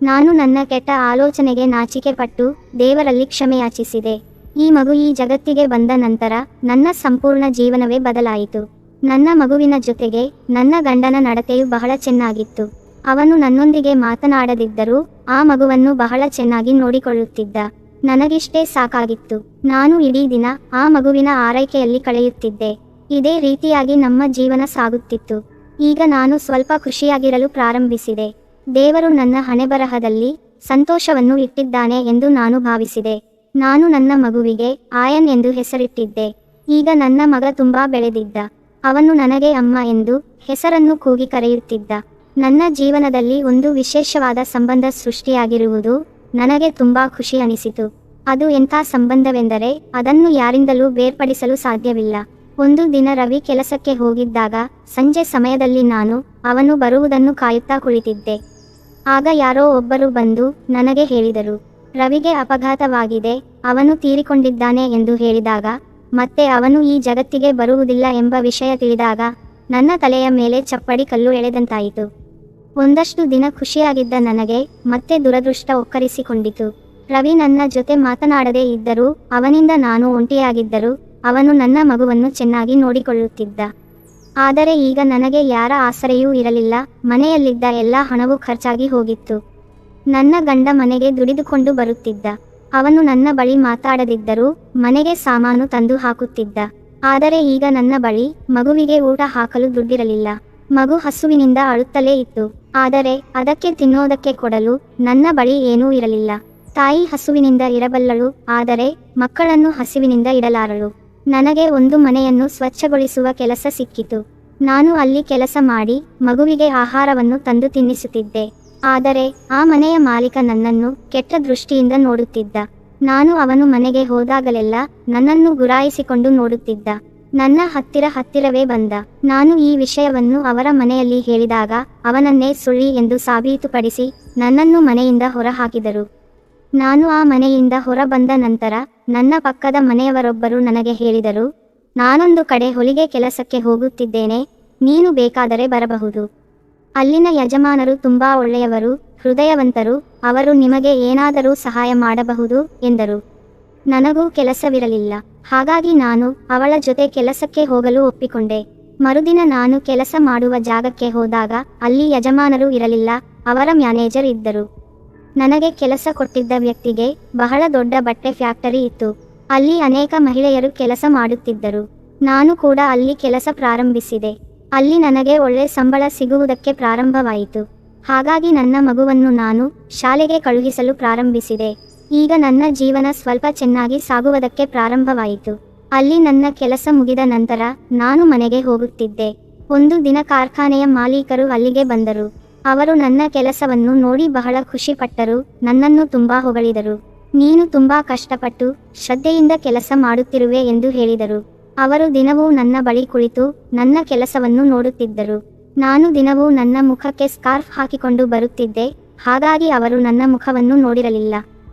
ನಾನು ನನ್ನ ಕೆಟ್ಟ ಆಲೋಚನೆಗೆ ನಾಚಿಕೆ ಪಟ್ಟು ದೇವರಲ್ಲಿ ಕ್ಷಮೆಯಾಚಿಸಿದೆ. ಈ ಮಗು ಈ ಜಗತ್ತಿಗೆ ಬಂದ ನಂತರ ನನ್ನ ಸಂಪೂರ್ಣ ಜೀವನವೇ ಬದಲಾಯಿತು. ನನ್ನ ಮಗುವಿನ ಜೊತೆಗೆ ನನ್ನ ಗಂಡನ ನಡತೆಯು ಬಹಳ ಚೆನ್ನಾಗಿತ್ತು. ಅವನು ನನ್ನೊಂದಿಗೆ ಮಾತನಾಡದಿದ್ದರೂ ಆ ಮಗುವನ್ನು ಬಹಳ ಚೆನ್ನಾಗಿ ನೋಡಿಕೊಳ್ಳುತ್ತಿದ್ದ. ನನಗಿಷ್ಟೇ ಸಾಕಾಗಿತ್ತು. ನಾನು ಇಡೀ ದಿನ ಆ ಮಗುವಿನ ಆರೈಕೆಯಲ್ಲಿ ಕಳೆಯುತ್ತಿದ್ದೆ. ಇದೇ ರೀತಿಯಾಗಿ ನಮ್ಮ ಜೀವನ ಸಾಗುತ್ತಿತ್ತು. ಈಗ ನಾನು ಸ್ವಲ್ಪ ಖುಷಿಯಾಗಿರಲು ಪ್ರಾರಂಭಿಸಿದೆ. ದೇವರು ನನ್ನ ಹಣೆಬರಹದಲ್ಲಿ ಸಂತೋಷವನ್ನು ಇಟ್ಟಿದ್ದಾನೆ ಎಂದು ನಾನು ಭಾವಿಸಿದೆ. ನಾನು ನನ್ನ ಮಗುವಿಗೆ ಆಯನ್ ಎಂದು ಹೆಸರಿಟ್ಟಿದ್ದೆ. ಈಗ ನನ್ನ ಮಗ ತುಂಬಾ ಬೆಳೆದಿದ್ದ. ಅವನು ನನಗೆ ಅಮ್ಮ ಎಂದು ಹೆಸರನ್ನು ಕೂಗಿ ಕರೆಯುತ್ತಿದ್ದ. ನನ್ನ ಜೀವನದಲ್ಲಿ ಒಂದು ವಿಶೇಷವಾದ ಸಂಬಂಧ ಸೃಷ್ಟಿಯಾಗಿರುವುದು ನನಗೆ ತುಂಬಾ ಖುಷಿ ಅನಿಸಿತು. ಅದು ಎಂಥ ಸಂಬಂಧವೆಂದರೆ ಅದನ್ನು ಯಾರಿಂದಲೂ ಬೇರ್ಪಡಿಸಲು ಸಾಧ್ಯವಿಲ್ಲ. ಒಂದು ದಿನ ರವಿ ಕೆಲಸಕ್ಕೆ ಹೋಗಿದ್ದಾಗ ಸಂಜೆ ಸಮಯದಲ್ಲಿ ನಾನು ಅವನು ಬರುವುದನ್ನು ಕಾಯುತ್ತಾ ಕುಳಿತಿದ್ದೆ. ಆಗ ಯಾರೋ ಒಬ್ಬರು ಬಂದು ನನಗೆ ಹೇಳಿದರು, ರವಿಗೆ ಅಪಘಾತವಾಗಿದೆ, ಅವನು ತೀರಿಕೊಂಡಿದ್ದಾನೆ ಎಂದು ಹೇಳಿದಾಗ ಮತ್ತೆ ಅವನು ಈ ಜಗತ್ತಿಗೆ ಬರುವುದಿಲ್ಲ ಎಂಬ ವಿಷಯ ತಿಳಿದಾಗ ನನ್ನ ತಲೆಯ ಮೇಲೆ ಚಪ್ಪಡಿ ಕಲ್ಲು ಎಳೆದಂತಾಯಿತು. ಒಂದಷ್ಟು ದಿನ ಖುಷಿಯಾಗಿದ್ದ ನನಗೆ ಮತ್ತೆ ದುರದೃಷ್ಟ ಒಕ್ಕರಿಸಿಕೊಂಡಿತು. ರವಿ ನನ್ನ ಜೊತೆ ಮಾತನಾಡದೇ ಇದ್ದರೂ ಅವನಿಂದ ನಾನು ಒಂಟಿಯಾಗಿದ್ದರೂ ಅವನು ನನ್ನ ಮಗುವನ್ನು ಚೆನ್ನಾಗಿ ನೋಡಿಕೊಳ್ಳುತ್ತಿದ್ದ. ಆದರೆ ಈಗ ನನಗೆ ಯಾರ ಆಸರೆಯೂ ಇರಲಿಲ್ಲ. ಮನೆಯಲ್ಲಿದ್ದ ಎಲ್ಲ ಹಣವೂ ಖರ್ಚಾಗಿ ಹೋಗಿತ್ತು. ನನ್ನ ಗಂಡ ಮನೆಗೆ ದುಡಿದುಕೊಂಡು ಬರುತ್ತಿದ್ದ. ಅವನು ನನ್ನ ಬಳಿ ಮಾತಾಡದಿದ್ದರೂ ಮನೆಗೆ ಸಾಮಾನು ತಂದು ಹಾಕುತ್ತಿದ್ದ. ಆದರೆ ಈಗ ನನ್ನ ಬಳಿ ಮಗುವಿಗೆ ಊಟ ಹಾಕಲು ದುಡ್ಡಿರಲಿಲ್ಲ. ಮಗು ಹಸುವಿನಿಂದ ಅಳುತ್ತಲೇ ಇತ್ತು. ಆದರೆ ಅದಕ್ಕೆ ತಿನ್ನೋದಕ್ಕೆ ಕೊಡಲು ನನ್ನ ಬಳಿ ಏನೂ ಇರಲಿಲ್ಲ. ತಾಯಿ ಹಸುವಿನಿಂದ ಇರಬಲ್ಲಳು, ಆದರೆ ಮಕ್ಕಳನ್ನು ಹಸಿವಿನಿಂದ ಇಡಲಾರಳು. ನನಗೆ ಒಂದು ಮನೆಯನ್ನು ಸ್ವಚ್ಛಗೊಳಿಸುವ ಕೆಲಸ ಸಿಕ್ಕಿತು. ನಾನು ಅಲ್ಲಿ ಕೆಲಸ ಮಾಡಿ ಮಗುವಿಗೆ ಆಹಾರವನ್ನು ತಂದು ತಿನ್ನಿಸುತ್ತಿದ್ದೆ. ಆದರೆ ಆ ಮನೆಯ ಮಾಲೀಕ ನನ್ನನ್ನು ಕೆಟ್ಟ ದೃಷ್ಟಿಯಿಂದ ನೋಡುತ್ತಿದ್ದ. ನಾನು ಅವನು ಮನೆಗೆ ಹೋದಾಗಲೆಲ್ಲ ನನ್ನನ್ನು ಗುರಾಯಿಸಿಕೊಂಡು ನೋಡುತ್ತಿದ್ದ. ನನ್ನ ಹತ್ತಿರವೇ ಬಂದ. ನಾನು ಈ ವಿಷಯವನ್ನು ಅವರ ಮನೆಯಲ್ಲಿ ಹೇಳಿದಾಗ ಅವನನ್ನೇ ಸುಳ್ಳಿ ಎಂದು ಸಾಬೀತುಪಡಿಸಿ ನನ್ನನ್ನು ಮನೆಯಿಂದ ಹೊರಹಾಕಿದರು. ನಾನು ಆ ಮನೆಯಿಂದ ಹೊರಬಂದ ನಂತರ ನನ್ನ ಪಕ್ಕದ ಮನೆಯವರೊಬ್ಬರು ನನಗೆ ಹೇಳಿದರು, ನಾನೊಂದು ಕಡೆ ಹೊಲಿಗೆ ಕೆಲಸಕ್ಕೆ ಹೋಗುತ್ತಿದ್ದೇನೆ, ನೀನು ಬೇಕಾದರೆ ಬರಬಹುದು. ಅಲ್ಲಿನ ಯಜಮಾನರು ತುಂಬಾ ಒಳ್ಳೆಯವರು, ಹೃದಯವಂತರು, ಅವರು ನಿಮಗೆ ಏನಾದರೂ ಸಹಾಯ ಮಾಡಬಹುದು ಎಂದರು. ನನಗೂ ಕೆಲಸವಿರಲಿಲ್ಲ. ಹಾಗಾಗಿ ನಾನು ಅವಳ ಜೊತೆ ಕೆಲಸಕ್ಕೆ ಹೋಗಲು ಒಪ್ಪಿಕೊಂಡೆ. ಮರುದಿನ ನಾನು ಕೆಲಸ ಮಾಡುವ ಜಾಗಕ್ಕೆ ಹೋದಾಗ ಅಲ್ಲಿ ಯಜಮಾನರು ಇರಲಿಲ್ಲ, ಅವರ ಮ್ಯಾನೇಜರ್ ಇದ್ದರು. ನನಗೆ ಕೆಲಸ ಕೊಟ್ಟಿದ್ದ ವ್ಯಕ್ತಿಗೆ ಬಹಳ ದೊಡ್ಡ ಬಟ್ಟೆ ಫ್ಯಾಕ್ಟರಿ ಇತ್ತು. ಅಲ್ಲಿ ಅನೇಕ ಮಹಿಳೆಯರು ಕೆಲಸ ಮಾಡುತ್ತಿದ್ದರು. ನಾನು ಕೂಡ ಅಲ್ಲಿ ಕೆಲಸ ಪ್ರಾರಂಭಿಸಿದೆ. ಅಲ್ಲಿ ನನಗೆ ಒಳ್ಳೆ ಸಂಬಳ ಸಿಗುವುದಕ್ಕೆ ಪ್ರಾರಂಭವಾಯಿತು. ಹಾಗಾಗಿ ನನ್ನ ಮಗುವನ್ನು ನಾನು ಶಾಲೆಗೆ ಕಳುಹಿಸಲು ಪ್ರಾರಂಭಿಸಿದೆ. ಈಗ ನನ್ನ ಜೀವನ ಸ್ವಲ್ಪ ಚೆನ್ನಾಗಿ ಸಾಗುವುದಕ್ಕೆ ಪ್ರಾರಂಭವಾಯಿತು. ಅಲ್ಲಿ ನನ್ನ ಕೆಲಸ ಮುಗಿದ ನಂತರ ನಾನು ಮನೆಗೆ ಹೋಗುತ್ತಿದ್ದೆ. ಒಂದು ದಿನ ಕಾರ್ಖಾನೆಯ ಮಾಲೀಕರು ಅಲ್ಲಿಗೆ ಬಂದರು. ಅವರು ನನ್ನ ಕೆಲಸವನ್ನು ನೋಡಿ ಬಹಳ ಖುಷಿಪಟ್ಟರು, ನನ್ನನ್ನು ತುಂಬಾ ಹೊಗಳಿದರು. ನೀನು ತುಂಬಾ ಕಷ್ಟಪಟ್ಟು ಶ್ರದ್ಧೆಯಿಂದ ಕೆಲಸ ಮಾಡುತ್ತಿರುವೆ ಎಂದು ಹೇಳಿದರು. ಅವರು ದಿನವೂ ನನ್ನ ಬಳಿ ಕುಳಿತು ನನ್ನ ಕೆಲಸವನ್ನು ನೋಡುತ್ತಿದ್ದರು. ನಾನು ದಿನವೂ ನನ್ನ ಮುಖಕ್ಕೆ ಸ್ಕಾರ್ಫ್ ಹಾಕಿಕೊಂಡು ಬರುತ್ತಿದ್ದೆ, ಹಾಗಾಗಿ ಅವರು ನನ್ನ ಮುಖವನ್ನು ನೋಡಿರಲಿಲ್ಲ.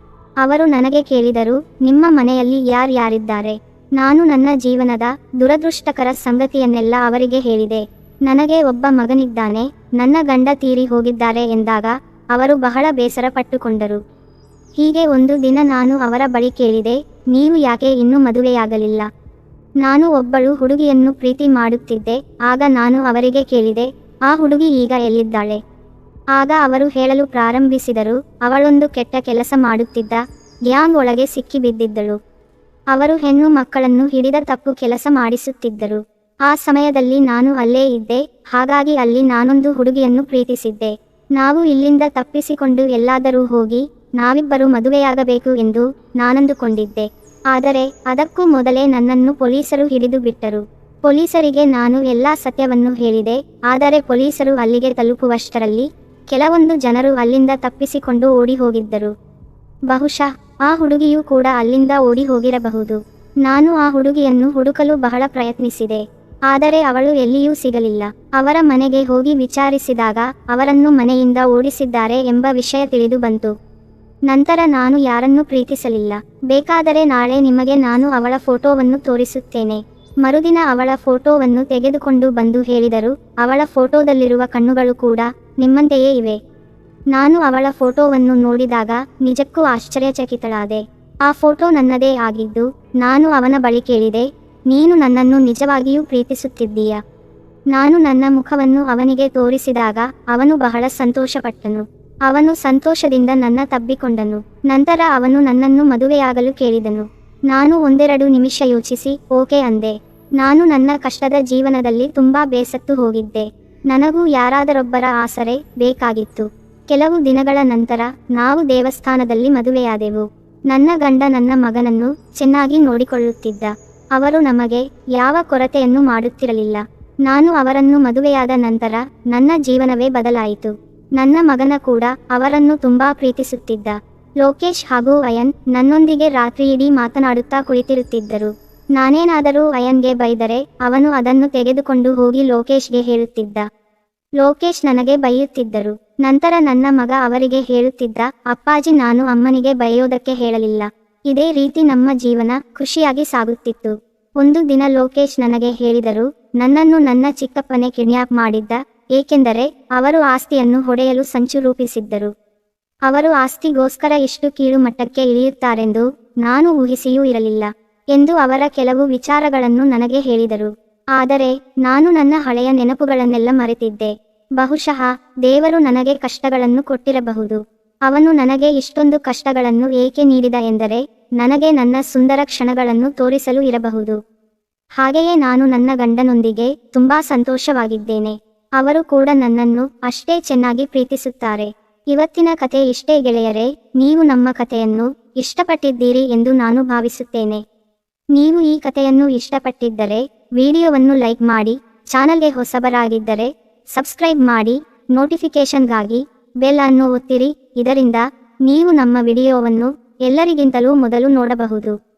ಅವರು ನನಗೆ ಕೇಳಿದರು, ನಿಮ್ಮ ಮನೆಯಲ್ಲಿ ಯಾರ್ಯಾರಿದ್ದಾರೆ? ನಾನು ನನ್ನ ಜೀವನದ ದುರದೃಷ್ಟಕರ ಸಂಗತಿಯನ್ನೆಲ್ಲ ಅವರಿಗೆ ಹೇಳಿದೆ. ನನಗೆ ಒಬ್ಬ ಮಗನಿದ್ದಾನೆ, ನನ್ನ ಗಂಡ ತೀರಿ ಹೋಗಿದ್ದಾರೆ ಎಂದಾಗ ಅವರು ಬಹಳ ಬೇಸರ ಪಟ್ಟುಕೊಂಡರು. ಹೀಗೆ ಒಂದು ದಿನ ನಾನು ಅವರ ಬಳಿ ಕೇಳಿದೆ, ನೀವು ಯಾಕೆ ಇನ್ನೂ ಮದುವೆಯಾಗಲಿಲ್ಲ? ನಾನು ಒಬ್ಬಳು ಹುಡುಗಿಯನ್ನು ಪ್ರೀತಿ ಮಾಡುತ್ತಿದ್ದೆ. ಆಗ ನಾನು ಅವರಿಗೆ ಕೇಳಿದೆ, ಆ ಹುಡುಗಿ ಈಗ ಎಲ್ಲಿದ್ದಾಳೆ? ಆಗ ಅವರು ಹೇಳಲು ಪ್ರಾರಂಭಿಸಿದರು, ಅವಳೊಂದು ಕೆಟ್ಟ ಕೆಲಸ ಮಾಡುತ್ತಿದ್ದ ಗ್ಯಾಂಗ್ ಒಳಗೆ ಸಿಕ್ಕಿಬಿದ್ದಿದ್ದಳು. ಅವರು ಹೆಣ್ಣು ಮಕ್ಕಳನ್ನು ಹಿಡಿದ ತಪ್ಪು ಕೆಲಸ ಮಾಡಿಸುತ್ತಿದ್ದರು. ಆ ಸಮಯದಲ್ಲಿ ನಾನು ಅಲ್ಲೇ ಇದ್ದೆ, ಹಾಗಾಗಿ ಅಲ್ಲಿ ನಾನೊಂದು ಹುಡುಗಿಯನ್ನು ಪ್ರೀತಿಸಿದ್ದೆ. ನಾವು ಇಲ್ಲಿಂದ ತಪ್ಪಿಸಿಕೊಂಡು ಎಲ್ಲಾದರೂ ಹೋಗಿ ನಾವಿಬ್ಬರು ಮದುವೆಯಾಗಬೇಕು ಎಂದು ನಾನಂದುಕೊಂಡಿದ್ದೆ. ಆದರೆ ಅದಕ್ಕೂ ಮೊದಲೇ ನನ್ನನ್ನು ಪೊಲೀಸರು ಹಿಡಿದು ಬಿಟ್ಟರು. ಪೊಲೀಸರಿಗೆ ನಾನು ಎಲ್ಲ ಸತ್ಯವನ್ನು ಹೇಳಿದೆ. ಆದರೆ ಪೊಲೀಸರು ಅಲ್ಲಿಗೆ ತಲುಪುವಷ್ಟರಲ್ಲಿ ಕೆಲವೊಂದು ಜನರು ಅಲ್ಲಿಂದ ತಪ್ಪಿಸಿಕೊಂಡು ಓಡಿ ಹೋಗಿದ್ದರು. ಬಹುಶಃ ಆ ಹುಡುಗಿಯೂ ಕೂಡ ಅಲ್ಲಿಂದ ಓಡಿ ಹೋಗಿರಬಹುದು. ನಾನು ಆ ಹುಡುಗಿಯನ್ನು ಹುಡುಕಲು ಬಹಳ ಪ್ರಯತ್ನಿಸಿದೆ, ಆದರೆ ಅವಳು ಎಲ್ಲಿಯೂ ಸಿಗಲಿಲ್ಲ. ಅವರ ಮನೆಗೆ ಹೋಗಿ ವಿಚಾರಿಸಿದಾಗ ಅವರನ್ನು ಮನೆಯಿಂದ ಓಡಿಸಿದ್ದಾರೆ ಎಂಬ ವಿಷಯ ತಿಳಿದು ಬಂತು. ನಂತರ ನಾನು ಯಾರನ್ನೂ ಪ್ರೀತಿಸಲಿಲ್ಲ. ಬೇಕಾದರೆ ನಾಳೆ ನಿಮಗೆ ನಾನು ಅವಳ ಫೋಟೋವನ್ನು ತೋರಿಸುತ್ತೇನೆ. ಮರುದಿನ ಅವಳ ಫೋಟೋವನ್ನು ತೆಗೆದುಕೊಂಡು ಬಂದು ಹೇಳಿದರು, ಅವಳ ಫೋಟೋದಲ್ಲಿರುವ ಕಣ್ಣುಗಳು ಕೂಡ ನಿಮ್ಮಂತೆಯೇ ಇವೆ. ನಾನು ಅವಳ ಫೋಟೋವನ್ನು ನೋಡಿದಾಗ ನಿಜಕ್ಕೂ ಆಶ್ಚರ್ಯಚಕಿತಳಾದೆ. ಆ ಫೋಟೋ ನನ್ನದೇ ಆಗಿದ್ದು ನಾನು ಅವನ ಬಳಿ ಕೇಳಿದೆ, ನೀನು ನನ್ನನ್ನು ನಿಜವಾಗಿಯೂ ಪ್ರೀತಿಸುತ್ತಿದ್ದೀಯಾ? ನಾನು ನನ್ನ ಮುಖವನ್ನು ಅವನಿಗೆ ತೋರಿಸಿದಾಗ ಅವನು ಬಹಳ ಸಂತೋಷಪಟ್ಟನು. ಅವನು ಸಂತೋಷದಿಂದ ನನ್ನ ತಬ್ಬಿಕೊಂಡನು. ನಂತರ ಅವನು ನನ್ನನ್ನು ಮದುವೆಯಾಗಲು ಕೇಳಿದನು. ನಾನು ಒಂದೆರಡು ನಿಮಿಷ ಯೋಚಿಸಿ ಓಕೆ ಅಂದೆ. ನಾನು ನನ್ನ ಕಷ್ಟದ ಜೀವನದಲ್ಲಿ ತುಂಬಾ ಬೇಸತ್ತು ಹೋಗಿದ್ದೆ. ನನಗೂ ಯಾರಾದರೊಬ್ಬರ ಆಸರೆ ಬೇಕಾಗಿತ್ತು. ಕೆಲವು ದಿನಗಳ ನಂತರ ನಾವು ದೇವಸ್ಥಾನದಲ್ಲಿ ಮದುವೆಯಾದೆವು. ನನ್ನ ಗಂಡ ನನ್ನ ಮಗನನ್ನು ಚೆನ್ನಾಗಿ ನೋಡಿಕೊಳ್ಳುತ್ತಿದ್ದ. ಅವರು ನಮಗೆ ಯಾವ ಕೊರತೆಯನ್ನು ಮಾಡುತ್ತಿರಲಿಲ್ಲ. ನಾನು ಅವರನ್ನು ಮದುವೆಯಾದ ನಂತರ ನನ್ನ ಜೀವನವೇ ಬದಲಾಯಿತು. ನನ್ನ ಮಗನ ಕೂಡ ಅವರನ್ನು ತುಂಬಾ ಪ್ರೀತಿಸುತ್ತಿದ್ದ. ಲೋಕೇಶ್ ಹಾಗೂ ಅಯನ್ ನನ್ನೊಂದಿಗೆ ರಾತ್ರಿಯಿಡೀ ಮಾತನಾಡುತ್ತಾ ಕುಳಿತಿರುತ್ತಿದ್ದರು. ನಾನೇನಾದರೂ ಅಯನ್ಗೆ ಬೈದರೆ ಅವನು ಅದನ್ನು ತೆಗೆದುಕೊಂಡು ಹೋಗಿ ಲೋಕೇಶ್ಗೆ ಹೇಳುತ್ತಿದ್ದ. ಲೋಕೇಶ್ ನನಗೆ ಬೈಯುತ್ತಿದ್ದರು. ನಂತರ ನನ್ನ ಮಗ ಅವರಿಗೆ ಹೇಳುತ್ತಿದ್ದ, ಅಪ್ಪಾಜಿ ನಾನು ಅಮ್ಮನಿಗೆ ಬೈಯೋದಕ್ಕೆ ಹೇಳಲಿಲ್ಲ. ಇದೇ ರೀತಿ ನಮ್ಮ ಜೀವನ ಖುಷಿಯಾಗಿ ಸಾಗುತ್ತಿತ್ತು. ಒಂದು ದಿನ ಲೋಕೇಶ್ ನನಗೆ ಹೇಳಿದರು, ನನ್ನನ್ನು ನನ್ನ ಚಿಕ್ಕಪ್ಪನೇ ಕಿಡ್ನ್ಯಾಪ್ ಮಾಡಿದ್ದ, ಏಕೆಂದರೆ ಅವರು ಆಸ್ತಿಯನ್ನು ಹೊಡೆಯಲು ಸಂಚು ರೂಪಿಸಿದ್ದರು. ಅವರು ಆಸ್ತಿಗೋಸ್ಕರ ಇಷ್ಟು ಕೀಳು ಮಟ್ಟಕ್ಕೆ ಇಳಿಯುತ್ತಾರೆಂದು ನಾನು ಊಹಿಸಿಯೂ ಇರಲಿಲ್ಲ ಎಂದು ಅವರ ಕೆಲವು ವಿಚಾರಗಳನ್ನು ನನಗೆ ಹೇಳಿದರು. ಆದರೆ ನಾನು ನನ್ನ ಹಳೆಯ ನೆನಪುಗಳನ್ನೆಲ್ಲ ಮರೆತಿದ್ದೆ. ಬಹುಶಃ ದೇವರು ನನಗೆ ಕಷ್ಟಗಳನ್ನು ಕೊಟ್ಟಿರಬಹುದು. ಅವನು ನನಗೆ ಇಷ್ಟೊಂದು ಕಷ್ಟಗಳನ್ನು ಏಕೆ ನೀಡಿದ ಎಂದರೆ ನನಗೆ ನನ್ನ ಸುಂದರ ಕ್ಷಣಗಳನ್ನು ತೋರಿಸಲು ಇರಬಹುದು. ಹಾಗೆಯೇ ನಾನು ನನ್ನ ಗಂಡನೊಂದಿಗೆ ತುಂಬಾ ಸಂತೋಷವಾಗಿದ್ದೇನೆ. ಅವರು ಕೂಡ ನನ್ನನ್ನು ಅಷ್ಟೇ ಚೆನ್ನಾಗಿ ಪ್ರೀತಿಸುತ್ತಾರೆ. ಇವತ್ತಿನ ಕತೆ ಇಷ್ಟೇ ಗೆಳೆಯರೇ. ನೀವು ನಮ್ಮ ಕಥೆಯನ್ನು ಇಷ್ಟಪಟ್ಟಿದ್ದೀರಿ ಎಂದು ನಾನು ಭಾವಿಸುತ್ತೇನೆ. ನೀವು ಈ ಕಥೆಯನ್ನು ಇಷ್ಟಪಟ್ಟಿದ್ದರೆ ವಿಡಿಯೋವನ್ನು ಲೈಕ್ ಮಾಡಿ, ಚಾನಲ್ಗೆ ಹೊಸಬರಾಗಿದ್ದರೆ ಸಬ್ಸ್ಕ್ರೈಬ್ ಮಾಡಿ, ನೋಟಿಫಿಕೇಷನ್ಗಾಗಿ ಬೆಲ್ ಅನ್ನು ಒತ್ತಿರಿ. ಇದರಿಂದ ನೀವು ನಮ್ಮ ವಿಡಿಯೋವನ್ನು ಎಲ್ಲರಿಗಿಂತಲೂ ಮೊದಲು ನೋಡಬಹುದು.